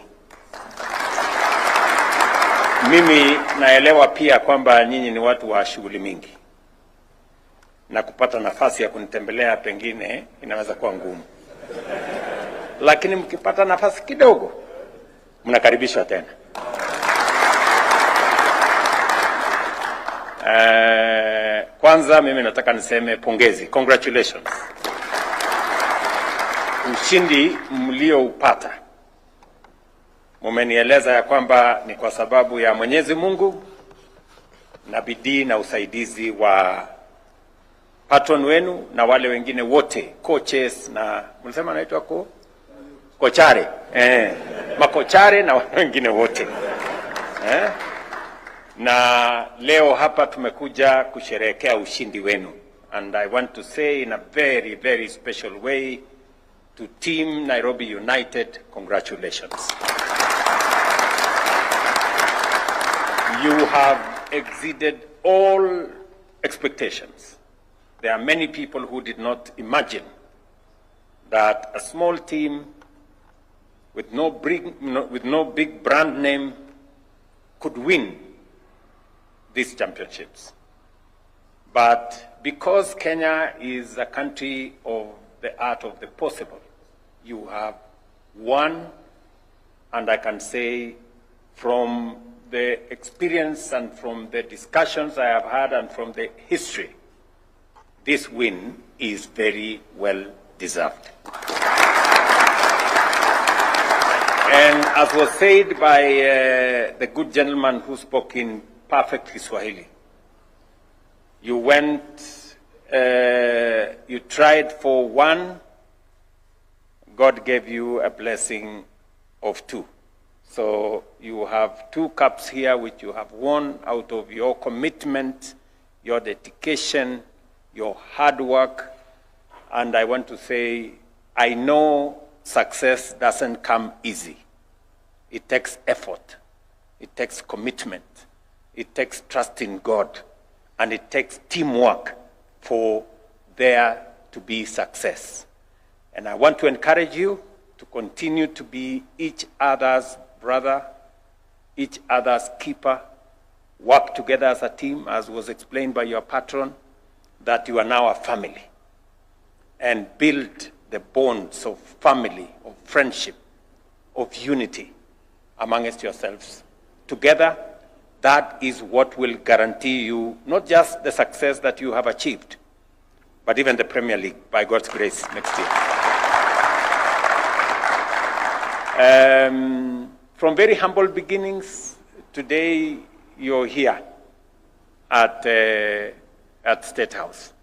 Mimi naelewa pia kwamba nyinyi ni watu wa shughuli mingi. na kupata nafasi ya kunitembelea pengine inaweza kuwa ngumu. Lakini mkipata nafasi kidogo, mnakaribishwa tena. Kwanza mimi nataka niseme pongezi, congratulations. Ushindi mlioupata, mumenieleza ya kwamba ni kwa sababu ya Mwenyezi Mungu na bidii na usaidizi wa patron wenu na wale wengine wote, coaches na mlisema anaitwa kochare, makochare na wale wengine wote. Na leo hapa tumekuja kusherehekea ushindi wenu, and I want to say in a very, very special way to Team Nairobi United, congratulations. You have exceeded all expectations. There are many people who did not imagine that a small team with no big brand name could win these championships. But because Kenya is a country of the art of the possible, you have won, and I can say from the experience and from the discussions I have had and from the history, this win is very well deserved. And as was said by the good gentleman who spoke in perfect Kiswahili, you went, you tried for one, God gave you a blessing of two. So you have 2 cups here which you have won out of your commitment, your dedication, your hard work. And I want to say, I know success doesn't come easy. It takes effort. It takes commitment. It takes trust in God. And it takes teamwork for there to be success. And I want to encourage you to continue to be each other's brother, each other's keeper, work together as a team, as was explained by your patron, that you are now a family, and build the bonds of family, of friendship, of unity amongst yourselves. Together, that is what will guarantee you not just the success that you have achieved, but even the Premier League, by God's grace, next year. From very humble beginnings, today you're here at State House.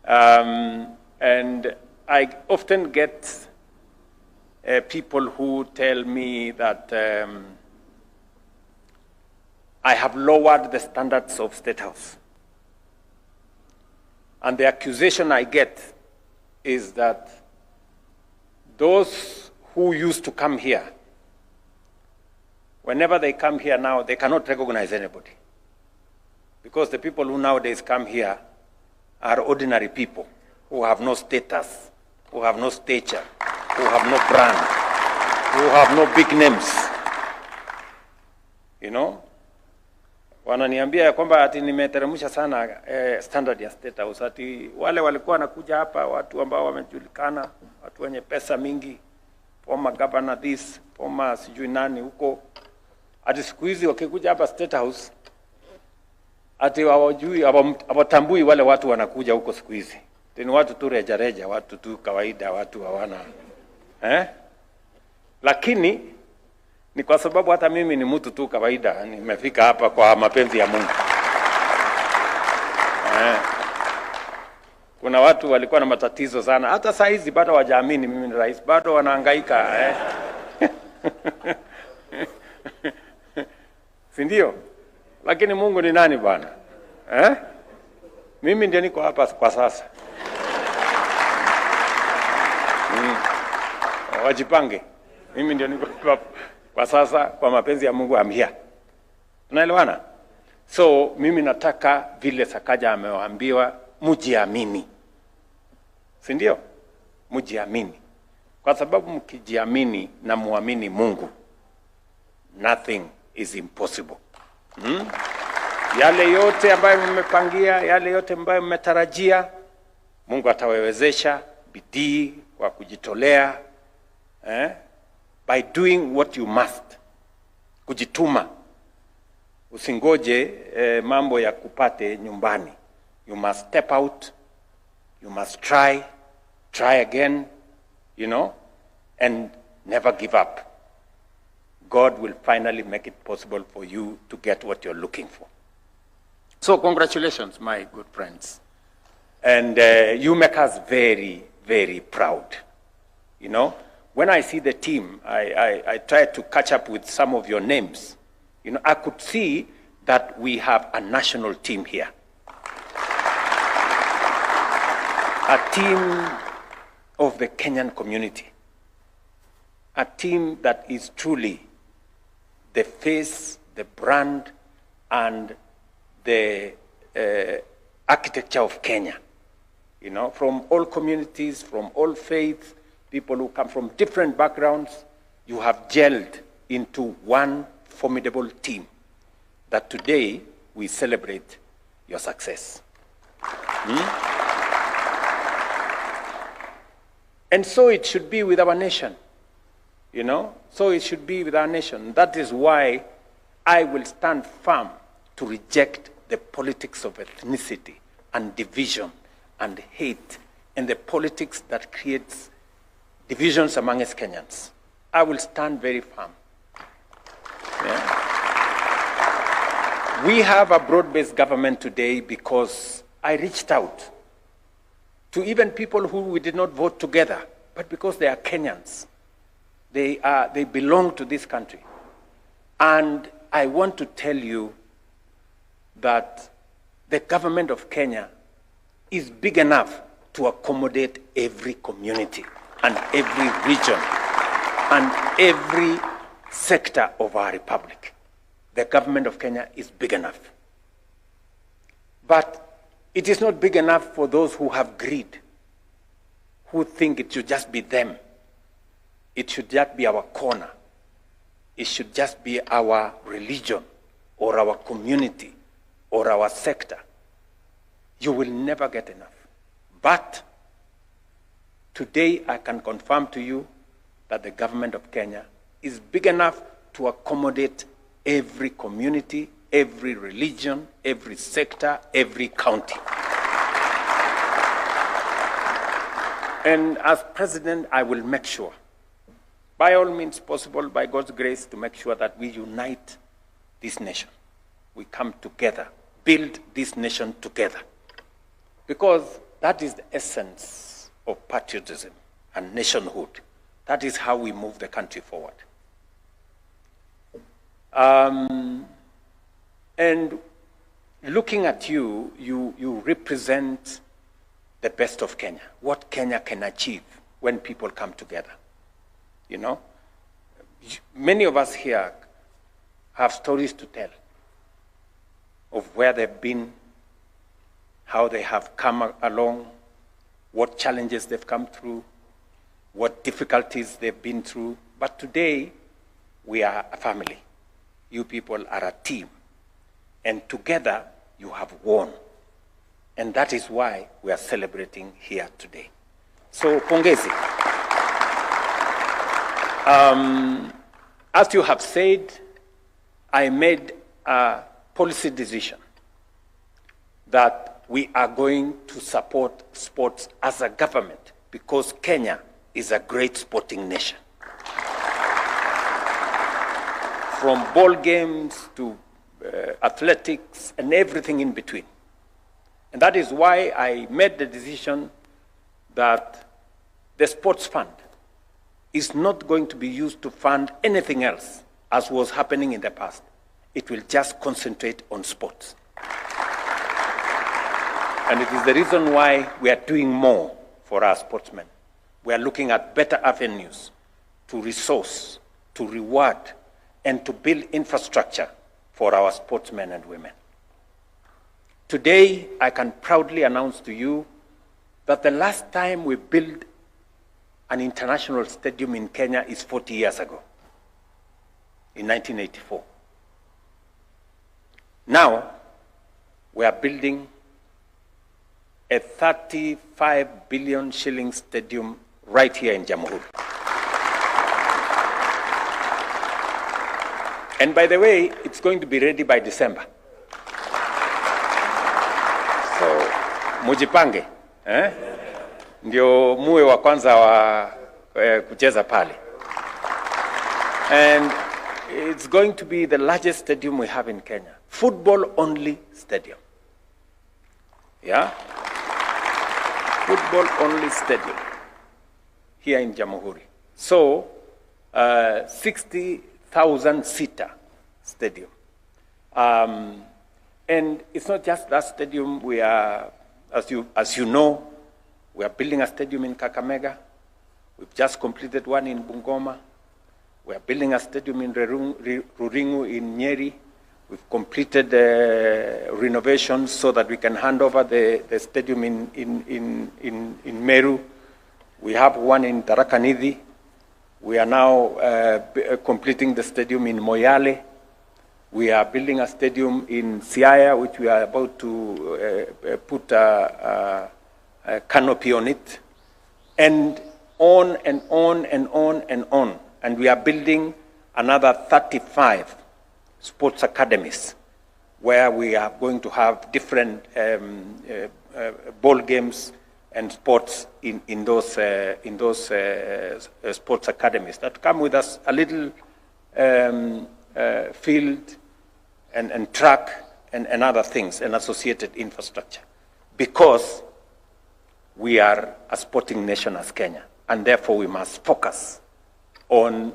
And I often get people who tell me that I have lowered the standards of State House. And the accusation I get is that those who used to come here, whenever they come here now, they cannot recognize anybody. Because the people who nowadays come here are ordinary people who have no status, who have no stature, who have no brand, who have no big names. You know? Wananiambia ya kwamba ati nimeteremsha sana standard ya State House. Ati wale walikuwa wanakuja hapa watu ambao wamejulikana, watu wenye pesa mingi, former governor this, former sijui nani huko. Ati siku hizi wakikuja hapa State House, ati hawajui, hawatambui wale watu wanakuja huko siku hizi. Ni watu tu reja, watu tu kawaida, watu hawana. Lakini ni kwa sababu hata mimi ni mtu tu kawaida, nimefika hapa kwa mapenzi ya Mungu. Kuna watu walikuwa na matatizo sana, hata saa hizi bado hawajaamini mimi ni rais, bado wanahangaika. Si ndio? Lakini Mungu ni nani bwana? Mimi ndiye niko hapa kwa sasa. Wajipange. Mimi ndiye niko hapa kwa sasa kwa mapenzi ya Mungu, I'm here. Tunaelewana? So mimi nataka vile Sakaja amewaambiwa mujiamini. Si ndio? Mujiamini. Kwa sababu mkijiamini na muamini Mungu, nothing is impossible. Yale yote ambayo mmepangia, yale yote ambayo mmetarajia, Mungu atawawezesha. Bidii kwa kujitolea, by doing what you must, kujituma. Usingoje mambo ya kupate nyumbani. You must step out, you must try again, and never give up. God will finally make it possible for you to get what you're looking for. So congratulations, my good friends. And you make us very, very proud. When I see the team, I try to catch up with some of your names. I could see that we have a national team here. A team of the Kenyan community. A team that is truly the face, the brand, and the architecture of Kenya. From all communities, from all faiths, people who come from different backgrounds, you have gelled into one formidable team that today we celebrate your success. And so it should be with our nation, So it should be with our nation. That is why I will stand firm to reject the politics of ethnicity and division and hate and the politics that creates divisions among us Kenyans. I will stand very firm. Yeah. We have a broad-based government today because I reached out to even people who we did not vote together, but because they are Kenyans. They belong to this country. And I want to tell you that the government of Kenya is big enough to accommodate every community and every region and every sector of our republic. The government of Kenya is big enough. But it is not big enough for those who have greed, who think it should just be them. It should just be our corner. It should just be our religion or our community or our sector. You will never get enough. But today I can confirm to you that the government of Kenya is big enough to accommodate every community, every religion, every sector, every county. And as president, I will make sure, by all means possible, by God's grace, to make sure that we unite this nation. We come together, build this nation together. Because that is the essence of patriotism and nationhood. That is how we move the country forward. And looking at you, you represent the best of Kenya, what Kenya can achieve when people come together. Many of us here have stories to tell of where they've been, how they have come along, what challenges they've come through, what difficulties they've been through. But today, we are a family. You people are a team. And together, you have won. And that is why we are celebrating here today. So, pongezi. As you have said, I made a policy decision that we are going to support sports as a government because Kenya is a great sporting nation. From ball games to athletics and everything in between. And that is why I made the decision that the sports fund is not going to be used to fund anything else as was happening in the past. It will just concentrate on sports. And it is the reason why we are doing more for our sportsmen. We are looking at better avenues to resource, to reward, and to build infrastructure for our sportsmen and women. Today, I can proudly announce to you that the last time we built an international stadium in Kenya is 40 years ago, in 1984. Now, we are building a 35 billion shilling stadium right here in Jamhuri. And by the way, it's going to be ready by December. So, mujipange, ndio muwe wa kwanza wa kucheza pale. And it's going to be the largest stadium we have in Kenya. Football only stadium. Yeah? Football only stadium here in Jamhuri. So, 60,000 seater stadium. And it's not just that stadium. We are, as you know, we are building a stadium in Kakamega. We've just completed one in Bungoma. We are building a stadium in Ruringu in Nyeri. We've completed renovations so that we can hand over the stadium in Meru. We have one in Tarakanidhi. We are now completing the stadium in Moyale. We are building a stadium in Siaya, which we are about to put a canopy on it. And on and on and on and on. And we are building another 35 sports academies where we are going to have different ball games and sports in those sports academies that come with us a little field and track and other things and associated infrastructure, because we are a sporting nation as Kenya, and therefore we must focus on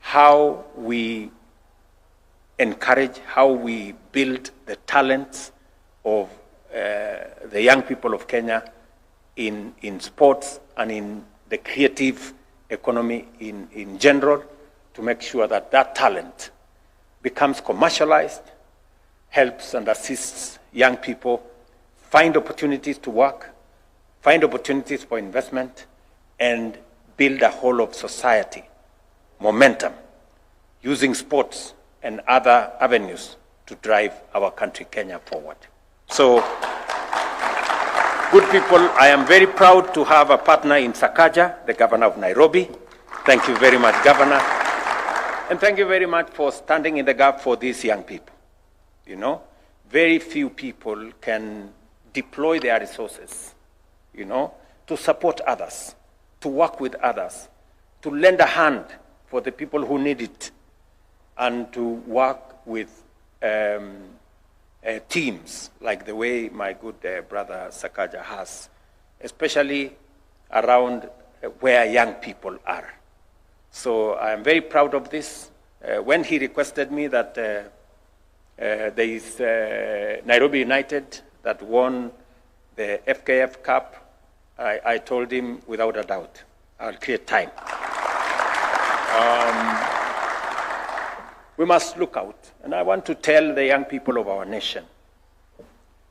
how we encourage, how we build the talents of the young people of Kenya in sports and in the creative economy in general, to make sure that that talent becomes commercialized, helps and assists young people find opportunities to work, find opportunities for investment, and build a whole of society momentum using sports and other avenues to drive our country, Kenya, forward. So, good people, I am very proud to have a partner in Sakaja, the governor of Nairobi. Thank you very much, Governor. And thank you very much for standing in the gap for these young people. You know, very few people can deploy their resources, you know, to support others, to work with others, to lend a hand for the people who need it, and to work with teams like the way my good brother Sakaja has, especially around where young people are. So I am very proud of this. When he requested me that there is Nairobi United that won the FKF Cup, I told him without a doubt, I'll create time. We must look out. And I want to tell the young people of our nation,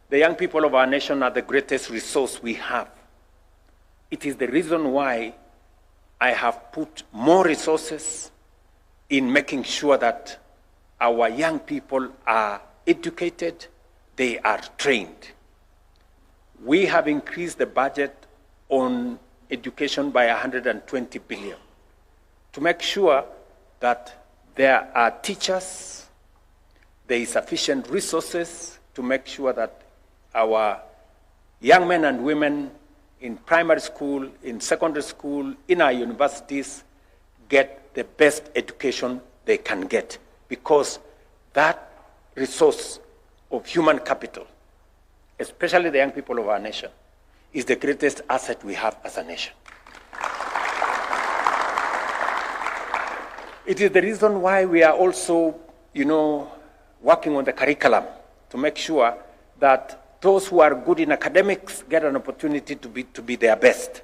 the young people of our nation are the greatest resource we have. It is the reason why I have put more resources in making sure that our young people are educated, they are trained. We have increased the budget on education by 120 billion to make sure that there are teachers, there is sufficient resources to make sure that our young men and women in primary school, in secondary school, in our universities get the best education they can get, because that resource of human capital, especially the young people of our nation, is the greatest asset we have as a nation. It is the reason why we are also, you know, working on the curriculum to make sure that those who are good in academics get an opportunity to be their best.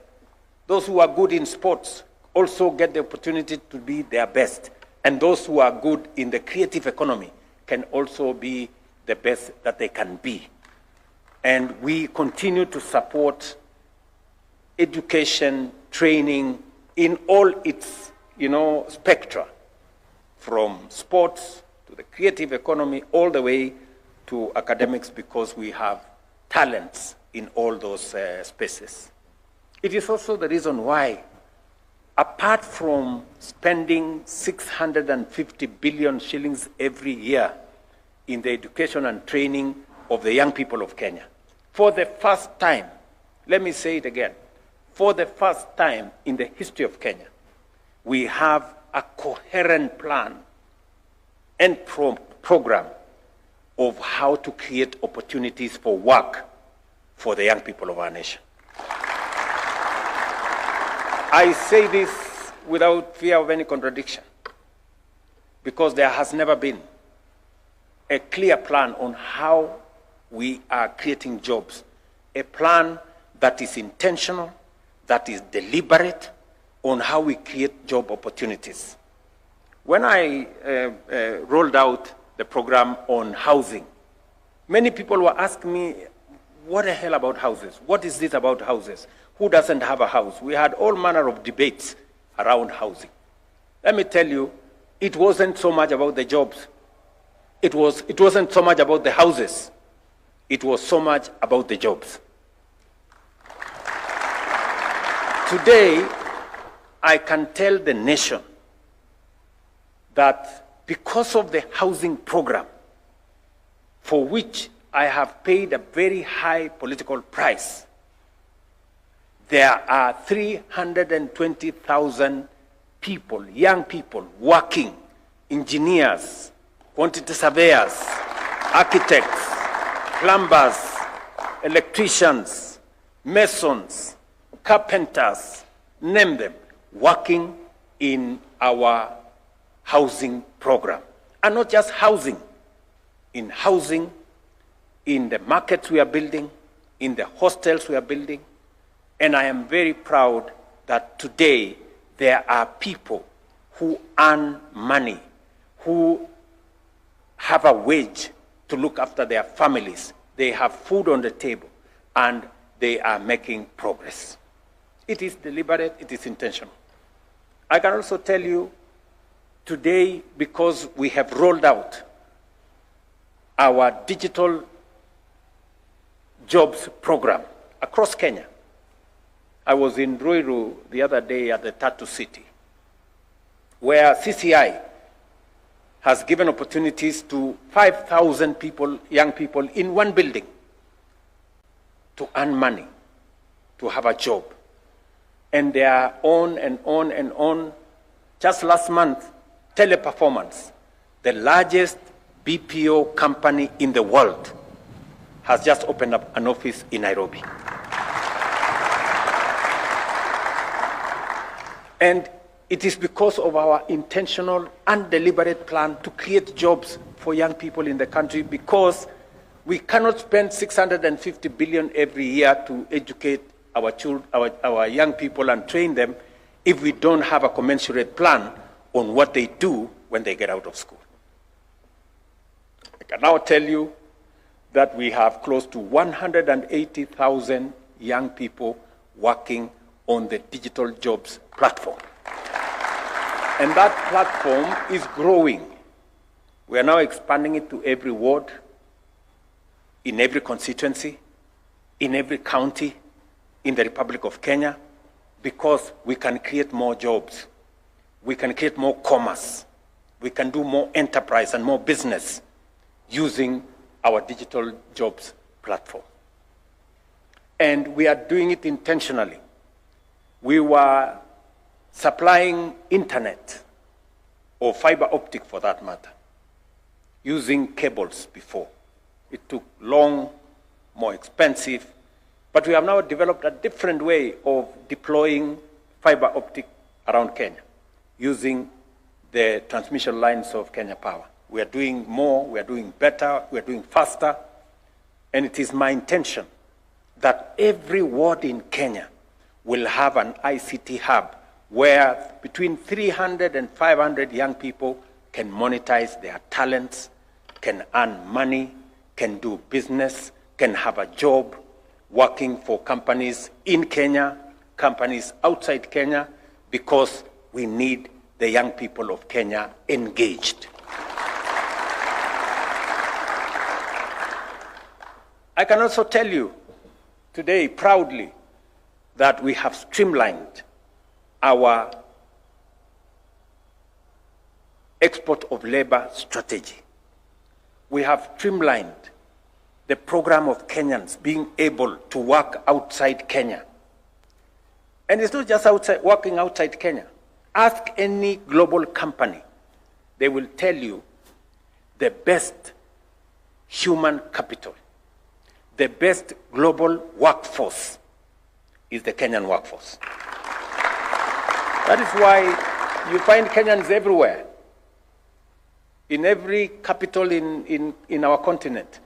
Those who are good in sports also get the opportunity to be their best. And those who are good in the creative economy can also be the best that they can be. And we continue to support education, training in all its, you know, spectra, from sports to the creative economy, all the way to academics because we have talents in all those spaces. It is also the reason why, apart from spending 650 billion shillings every year in the education and training of the young people of Kenya, for the first time, let me say it again, for the first time in the history of Kenya, we have a coherent plan and program of how to create opportunities for work for the young people of our nation. I say this without fear of any contradiction, because there has never been a clear plan on how we are creating jobs, a plan that is intentional, that is deliberate on how we create job opportunities. When I rolled out the program on housing, many people were asking me, what the hell about houses? What is this about houses? Who doesn't have a house? We had all manner of debates around housing. Let me tell you, it wasn't so much about the jobs. It wasn't so much about the houses. It was so much about the jobs. Today, I can tell the nation that because of the housing program, for which I have paid a very high political price, there are 320,000 people, young people, working, engineers, quantity surveyors, architects, plumbers, electricians, masons, carpenters, name them, working in our housing program. And not just housing, in the markets we are building, in the hostels we are building. And I am very proud that today there are people who earn money, who have a wage to look after their families. They have food on the table, and they are making progress. It is deliberate, it is intentional. I can also tell you today, because we have rolled out our digital jobs program across Kenya. I was in Ruiru the other day at the Tattoo City, where CCI has given opportunities to 5,000 people, young people in one building, to earn money, to have a job. And they are on and on and on. Just last month, Teleperformance, the largest BPO company in the world, has just opened up an office in Nairobi. And it is because of our intentional and deliberate plan to create jobs for young people in the country, because we cannot spend 650 billion every year to educate our young people and train them if we don't have a commensurate plan on what they do when they get out of school. I can now tell you that we have close to 180,000 young people working on the digital jobs platform. And that platform is growing. We are now expanding it to every ward, in every constituency, in every county in the Republic of Kenya, because we can create more jobs. We can create more commerce. We can do more enterprise and more business using our digital jobs platform. And we are doing it intentionally. We were supplying internet, or fiber optic for that matter, using cables before. It took long, more expensive, but we have now developed a different way of deploying fiber optic around Kenya, using the transmission lines of Kenya Power. We are doing more, we are doing better, we are doing faster, and it is my intention that every ward in Kenya will have an ICT hub where between 300 and 500 young people can monetize their talents, can earn money, can do business, can have a job working for companies in Kenya, companies outside Kenya, because we need the young people of Kenya engaged. I can also tell you today proudly that we have streamlined our export of labor strategy. We have streamlined the program of Kenyans being able to work outside Kenya. And it's not just working outside Kenya. Ask any global company. They will tell you the best human capital, the best global workforce is the Kenyan workforce. That is why you find Kenyans everywhere. In every capital in our continent,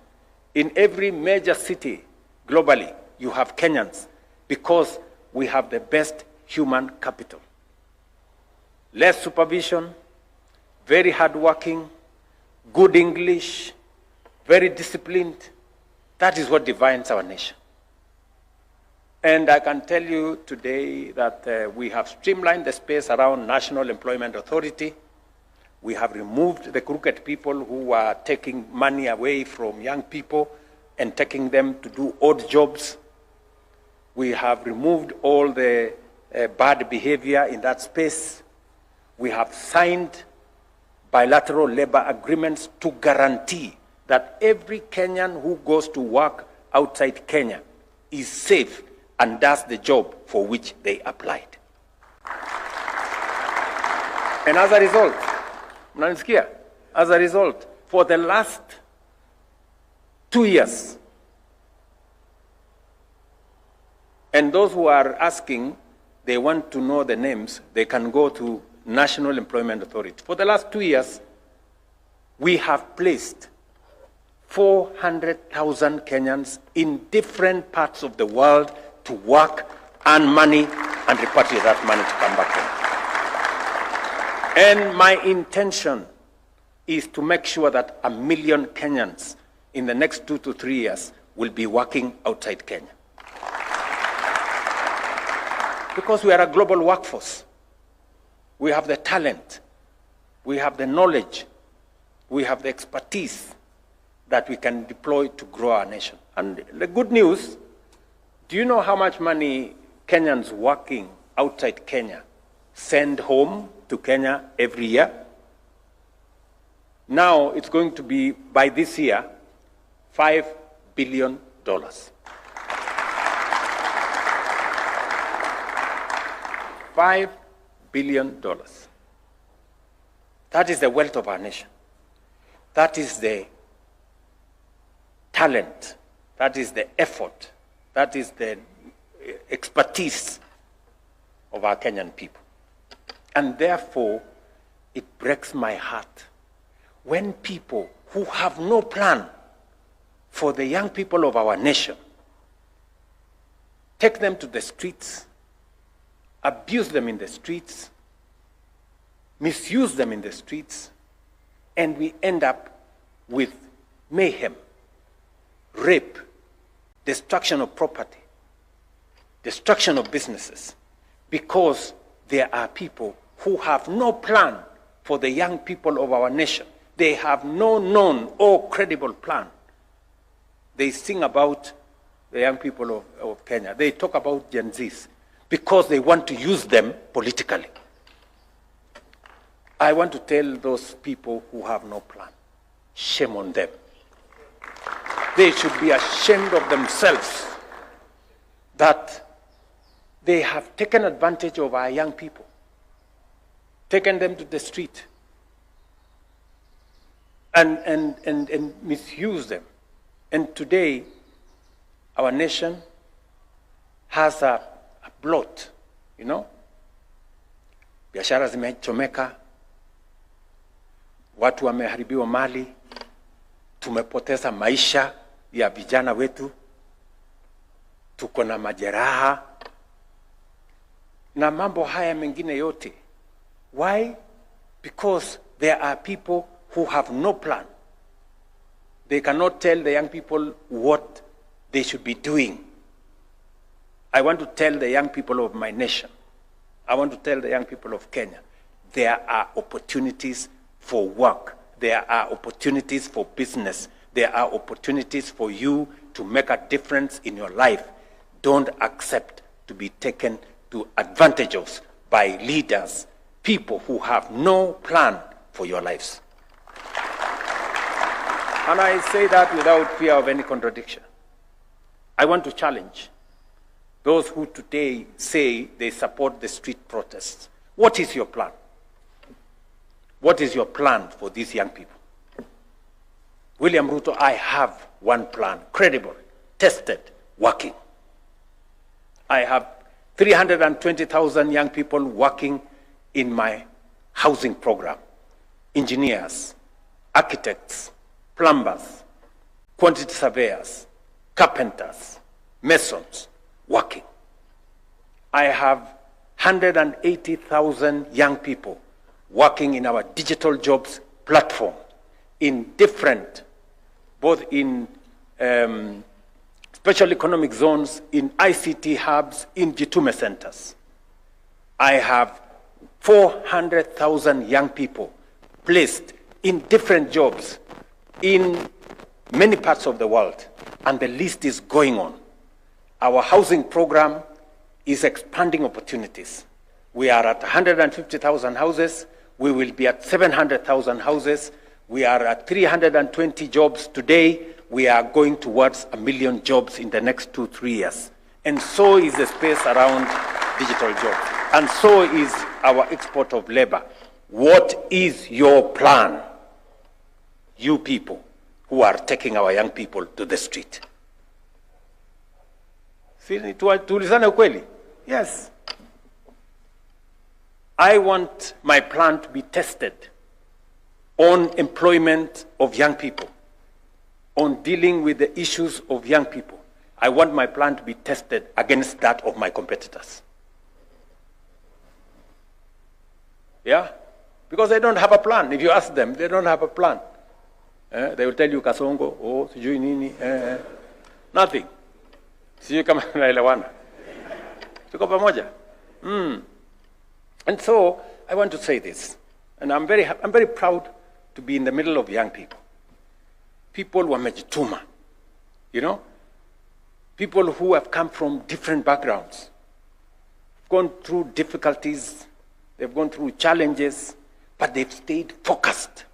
in every major city globally, you have Kenyans because we have the best human capital. Less supervision, very hardworking, good English, very disciplined. That is what defines our nation. And I can tell you today that we have streamlined the space around National Employment Authority. We have removed the crooked people who are taking money away from young people and taking them to do odd jobs. We have removed all the bad behavior in that space. We have signed bilateral labor agreements to guarantee that every Kenyan who goes to work outside Kenya is safe and does the job for which they applied. And as a result, mnanisikia? As a result, for the last 2 years, and those who are asking, they want to know the names, they can go to National Employment Authority. For the last 2 years, we have placed 400,000 Kenyans in different parts of the world to work, earn money, and repatriate that money to come back home. And my intention is to make sure that 1 million Kenyans in the next 2 to 3 years will be working outside Kenya. Because we are a global workforce. We have the talent, we have the knowledge, we have the expertise that we can deploy to grow our nation. And the good news, do you know how much money Kenyans working outside Kenya send home to Kenya every year? Now it's going to be, by this year, $5 billion. $5 billion. That is the wealth of our nation. That is the talent. That is the effort. That is the expertise of our Kenyan people. And therefore, it breaks my heart when people who have no plan for the young people of our nation take them to the streets, abuse them in the streets, misuse them in the streets, and we end up with mayhem, rape, destruction of property, destruction of businesses, because there are people who have no plan for the young people of our nation. They have no known or credible plan. They sing about the young people of Kenya. They talk about Gen Zs because they want to use them politically. I want to tell those people who have no plan, shame on them. They should be ashamed of themselves that they have taken advantage of our young people, taken them to the street, and misuse them. And today, our nation has a blot, you know. Biashara zimechomeka, watu wameharibiwa mali, tumepoteza maisha ya vijana wetu, tuko na majeraha, na mambo haya mengine yote. Why? Because there are people who have no plan. They cannot tell the young people what they should be doing. I want to tell the young people of my nation, I want to tell the young people of Kenya, there are opportunities for work. There are opportunities for business. There are opportunities for you to make a difference in your life, don't accept to be taken to advantage of by leaders, people who have no plan for your lives. And I say that without fear of any contradiction. I want to challenge those who today say they support the street protests. What is your plan? What is your plan for these young people? William Ruto, I have one plan, credible, tested, working. I have 320,000 young people working in my housing program. Engineers, architects, plumbers, quantity surveyors, carpenters, masons, working. I have 180,000 young people working in our digital jobs platform in different, both in special economic zones, in ICT hubs, in Gitume centers. I have 400,000 young people placed in different jobs in many parts of the world, and the list is going on. Our housing program is expanding opportunities. We are at 150,000 houses. We will be at 700,000 houses. We are at 320 jobs today. We are going towards 1 million jobs in the next 2-3 years. And so is the space around digital jobs. And so is our export of labor. What is your plan, you people who are taking our young people to the street? Tulizane ukweli? Yes. I want my plan to be tested on employment of young people, on dealing with the issues of young people. I want my plan to be tested against that of my competitors. Yeah? Because they don't have a plan. If you ask them, they don't have a plan. They will tell you kasongo, oh, sijui nini, nothing. Sijui kama naelewana. Tuko pamoja? And so I want to say this, and I'm very proud to be in the middle of young people. People wamejituma, you know, people who have come from different backgrounds, gone through difficulties, they've gone through challenges, but they've stayed focused.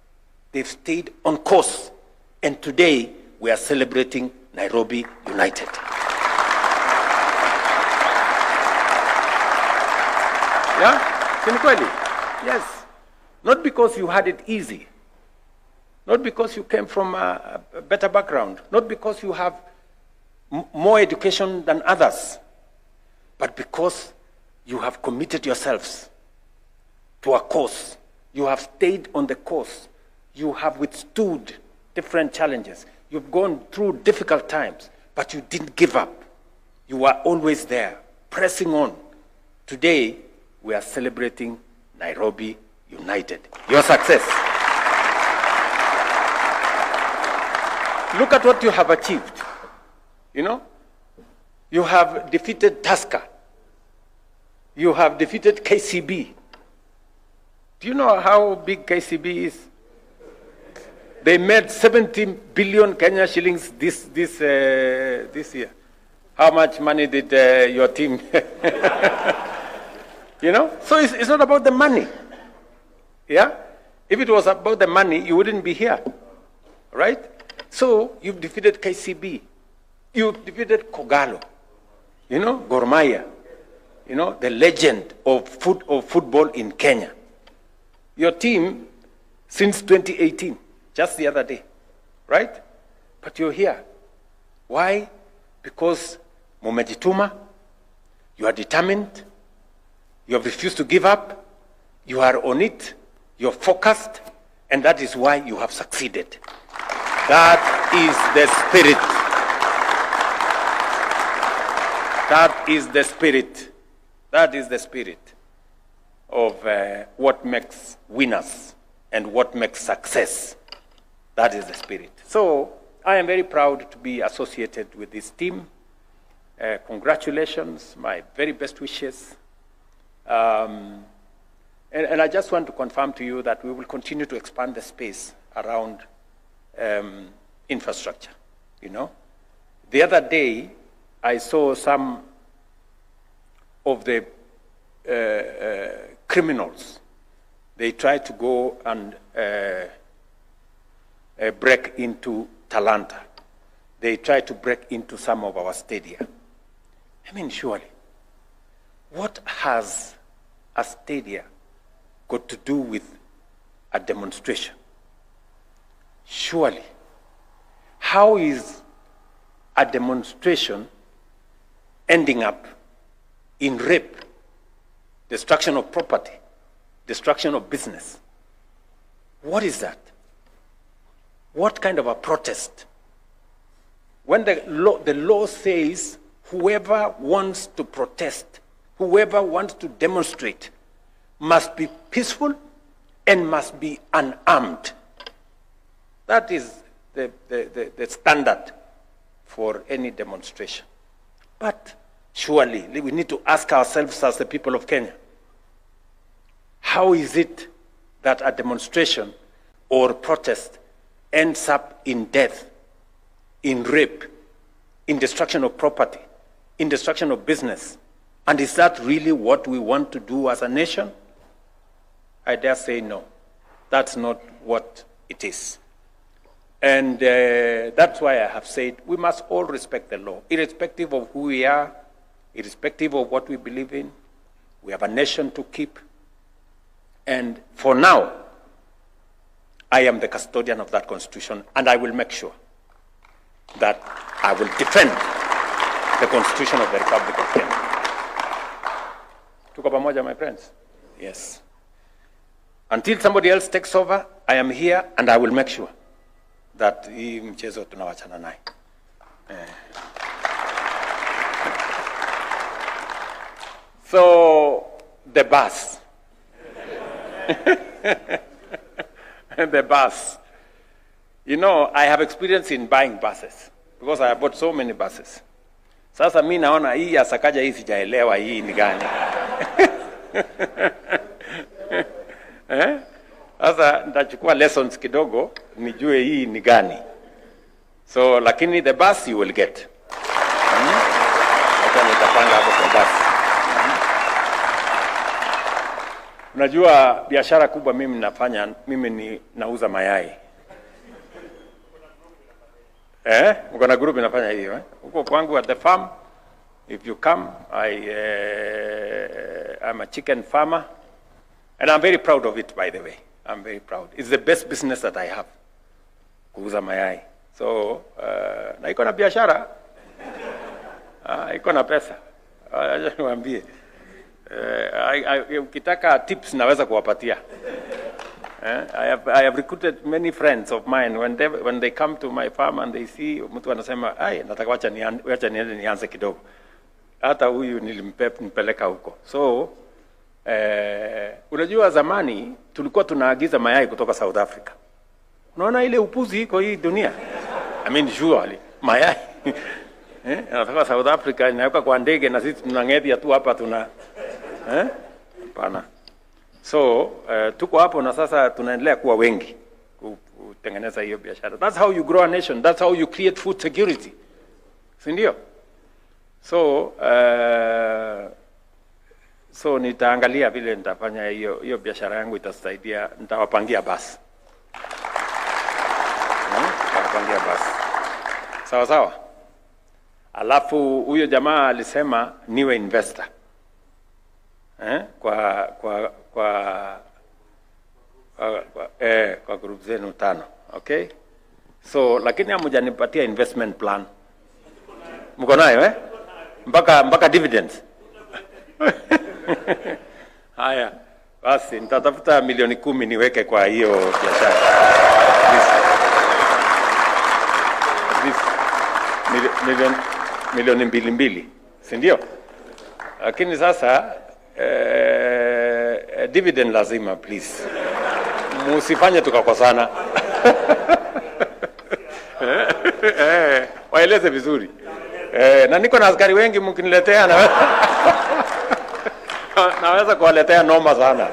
They've stayed on course. And today we are celebrating Nairobi United. Yeah? Yes. Not because you had it easy. Not because you came from a better background. Not because you have more education than others. But because you have committed yourselves to a course. You have stayed on the course. You have withstood different challenges. You've gone through difficult times, but you didn't give up. You were always there, pressing on. Today, we are celebrating Nairobi United. Your success. Look at what you have achieved. You know, you have defeated Tusker. You have defeated KCB. Do you know how big KCB is? They made 70 billion Kenya shillings this year. How much money did your team? You know, so it's not about the money. Yeah, if it was about the money, you wouldn't be here, right? So you've defeated KCB, you've defeated Kogalo, you know, Gor Mahia, you know, the legend of football in Kenya. Your team since 2018. Just the other day, right? But you're here. Why? Because mumejituma, you are determined, you have refused to give up, you are on it, you're focused, and that is why you have succeeded. That is the spirit. That is the spirit. That is the spirit of what makes winners and what makes success. That is the spirit. So I am very proud to be associated with this team. Congratulations, my very best wishes. And I just want to confirm to you that we will continue to expand the space around infrastructure. You know, The other day, I saw some of the criminals. They tried to go and break into Talanta. They tried to break into some of our stadia. I mean, surely, what has a stadia got to do with a demonstration? Surely, how is a demonstration ending up in rape, destruction of property, destruction of business? What is that? What kind of a protest? When the law says whoever wants to protest, whoever wants to demonstrate must be peaceful and must be unarmed. That is the standard for any demonstration. But surely we need to ask ourselves as the people of Kenya, how is it that a demonstration or protest ends up in death, in rape, in destruction of property, in destruction of business? And is that really what we want to do as a nation? I dare say no. That's not what it is. And that's why I have said we must all respect the law, irrespective of who we are, irrespective of what we believe in. We have a nation to keep. And for now, I am the custodian of that constitution, and I will make sure that I will defend the constitution of the Republic of Kenya. Tuko pamoja, my friends? Yes. Until somebody else takes over, I am here, and I will make sure that hii mchezo tunawachana naye. So, the bus. The bus. You know, I have experience in buying buses because I have bought so many buses. Sasa mimi naona hii ya Sakaja hii sijaelewa hii ni gani. Sasa nitachukua lessons kidogo nijue hii ni gani. So lakini the bus you will get. Hata nitapanga hapo kwa bus. Unajua biashara kubwa mimi nafanya, mimi nauza mayai. Uko na group inafanya hiyo Uko kwangu at the farm, if you come, I'm a chicken farmer and I'm very proud of it, by the way. I'm very proud. It's the best business that I have. Kuuza mayai. So, na iko na biashara. Iko na pesa. Acha niwaambie. Ukitaka tips naweza kuwapatia. I have recruited many friends of mine when they come to my farm and they see mtu anasema nataka wacha niende nianze kidogo. Hata huyu nilimpeleka huko. So unajua zamani tulikuwa tunaagiza mayai kutoka South Africa. Unaona ile upuzi iko hii dunia? I mean surely mayai anatoka South Africa inaweka kwa ndege na sisi tunang'ethia tu hapa tuna hapana. So tuko hapo na sasa tunaendelea kuwa wengi kutengeneza hiyo biashara. That's how you grow a nation. That's how you create food security. Si ndio? So nitaangalia vile nitafanya hiyo biashara yangu itasaidia, nitawapangia basi. Nitawapangia basi. Sawa sawa. Alafu huyo jamaa alisema niwe investor. Kwa group zenu 5, okay? So lakini hamjanipatia investment plan. Mko nayo mpaka dividends. Haya, basi nitatafuta milioni 10 niweke kwa hiyo biashara. Milioni 2, si ndio? Lakini sasa dividend lazima, please. Musifanye tukakosana. Waeleze vizuri. Na niko na askari wengi mkiniletea naweza kuwaletea noma sana.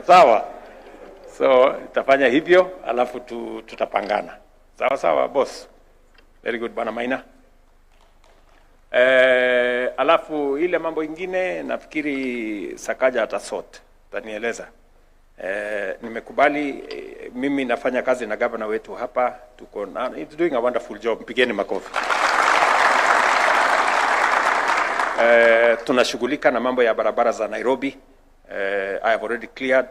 Sawa. So, itafanya hivyo, alafu tutapangana. Sawa sawa boss. Very good Bwana Maina. Alafu ile mambo ingine nafikiri Sakaja atasort. Tanieleza. Nimekubali mimi nafanya kazi na governor wetu hapa, tuko na it's doing a wonderful job. Mpigeni makofi. Tunashughulika na mambo ya barabara za Nairobi. I have already cleared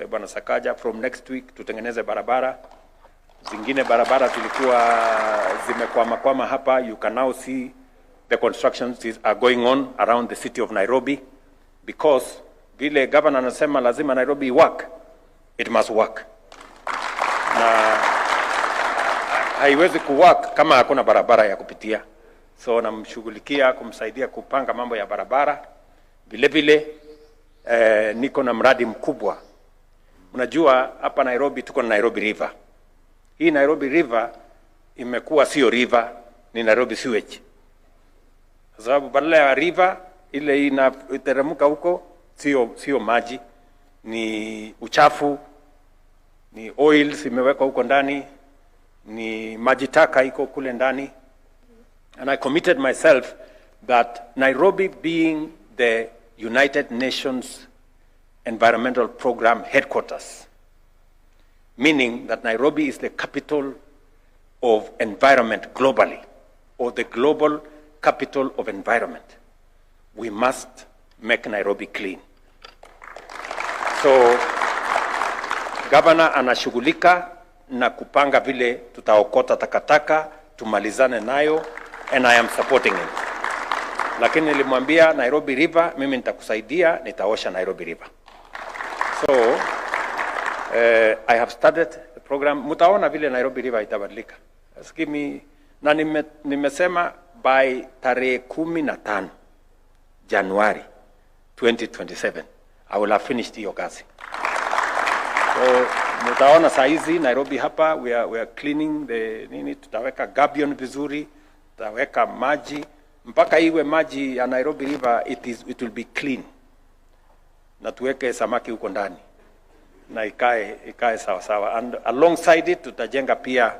Bwana Sakaja from next week tutengeneze barabara. Zingine barabara zilikuwa zimekwama hapa. You can now see the constructions are going on around the city of Nairobi because vile governor anasema lazima Nairobi work, it must work. Na haiwezi kuwork kama hakuna barabara ya kupitia. So namshughulikia kumsaidia kupanga mambo ya barabara. Vile vile niko na mradi mkubwa. Unajua hapa Nairobi tuko na Nairobi River. Hii Nairobi River imekuwa sio river, ni Nairobi sewage. Kwa sababu badala ya river ile inateremka huko sio maji, ni uchafu, ni oils imewekwa huko ndani, ni maji taka iko kule ndani. And I committed myself that Nairobi being the United Nations Environmental Program headquarters, meaning that Nairobi is the capital of environment globally, or the global capital of environment, we must make Nairobi clean. So, governor anashughulika na kupanga vile tutaokota takataka, tumalizane nayo, and I am supporting him. Lakini nilimwambia Nairobi River, mimi nitakusaidia, nitaosha Nairobi River. So, I have started the program. Mutaona vile Nairobi River itabadilika. Na nimesema by tarehe 15 January 2027, I will have finished hiyo kazi. So, mutaona saizi Nairobi hapa, we are cleaning the nini, tutaweka gabion vizuri, tutaweka maji, mpaka iwe maji ya Nairobi River, it will be clean. Na tuweke samaki huko ndani. Na ikae sawa sawa. And alongside it, tutajenga pia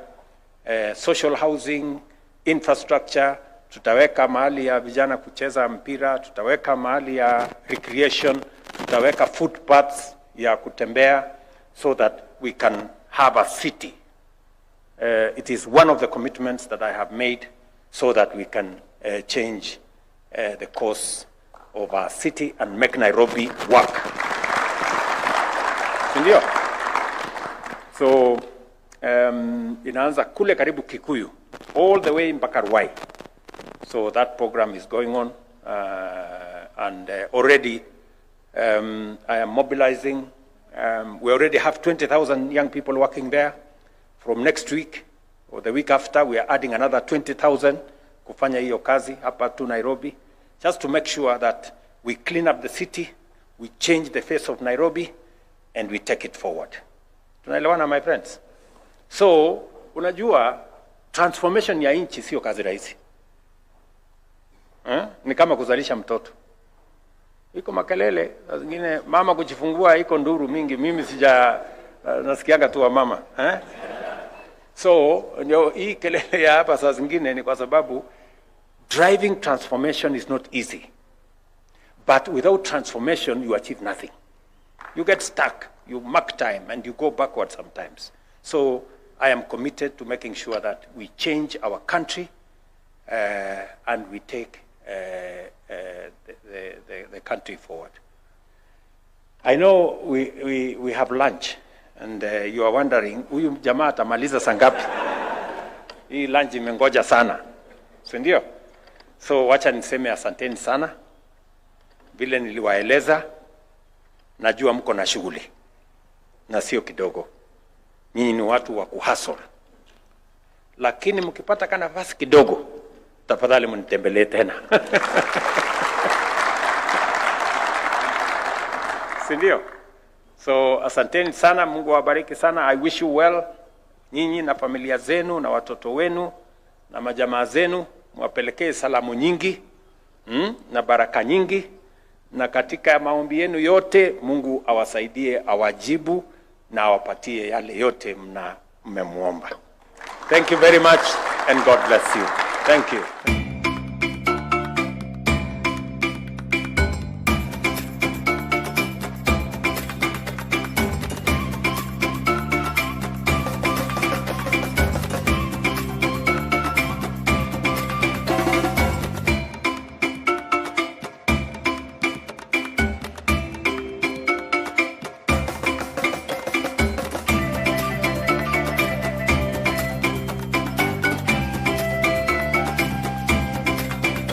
social housing, infrastructure, tutaweka mahali ya vijana kucheza mpira, tutaweka mahali ya recreation, tutaweka footpaths ya kutembea, so that we can have a city. It is one of the commitments that I have made so that we can change the course of our city and make Nairobi work. Ndio. So, inaanza kule karibu Kikuyu, all the way mpaka Ruai. So that program is going on, and already I am mobilizing. We already have 20,000 young people working there. From next week or the week after, we are adding another 20,000 kufanya hiyo kazi hapa tu Nairobi, just to make sure that we clean up the city, we change the face of Nairobi, and we take it forward. Tunaelewana my friends? So, unajua, transformation ya nchi sio kazi rahisi. Ni kama kuzalisha mtoto. Iko makelele, zingine mama kujifungua iko nduru mingi, mimi nasikiaga tu wa mama. So, ndio hii kelele ya hapa saa zingine ni kwa sababu driving transformation is not easy. But without transformation, you achieve nothing. You get stuck, you mark time, and you go backward sometimes. So I am committed to making sure that we change our country and we take the country forward. I know we have lunch, and you are wondering, huyu jamaa atamaliza saa ngapi? Hii lunch imengoja sana. Si ndio? So wacha niseme asanteni sana. Vile niliwaeleza, najua mko na shughuli na sio kidogo. Nyinyi ni watu wa kuhustle. Lakini mkipata kana nafasi kidogo, tafadhali mnitembelee tena. Si ndio? So asanteni sana, Mungu awabariki sana. I wish you well. Nyinyi na familia zenu na watoto wenu na majamaa zenu, mwapelekee salamu nyingi na baraka nyingi. Na katika maombi yenu yote, Mungu awasaidie, awajibu na awapatie yale yote mmemuomba. Thank you very much and God bless you. Thank you.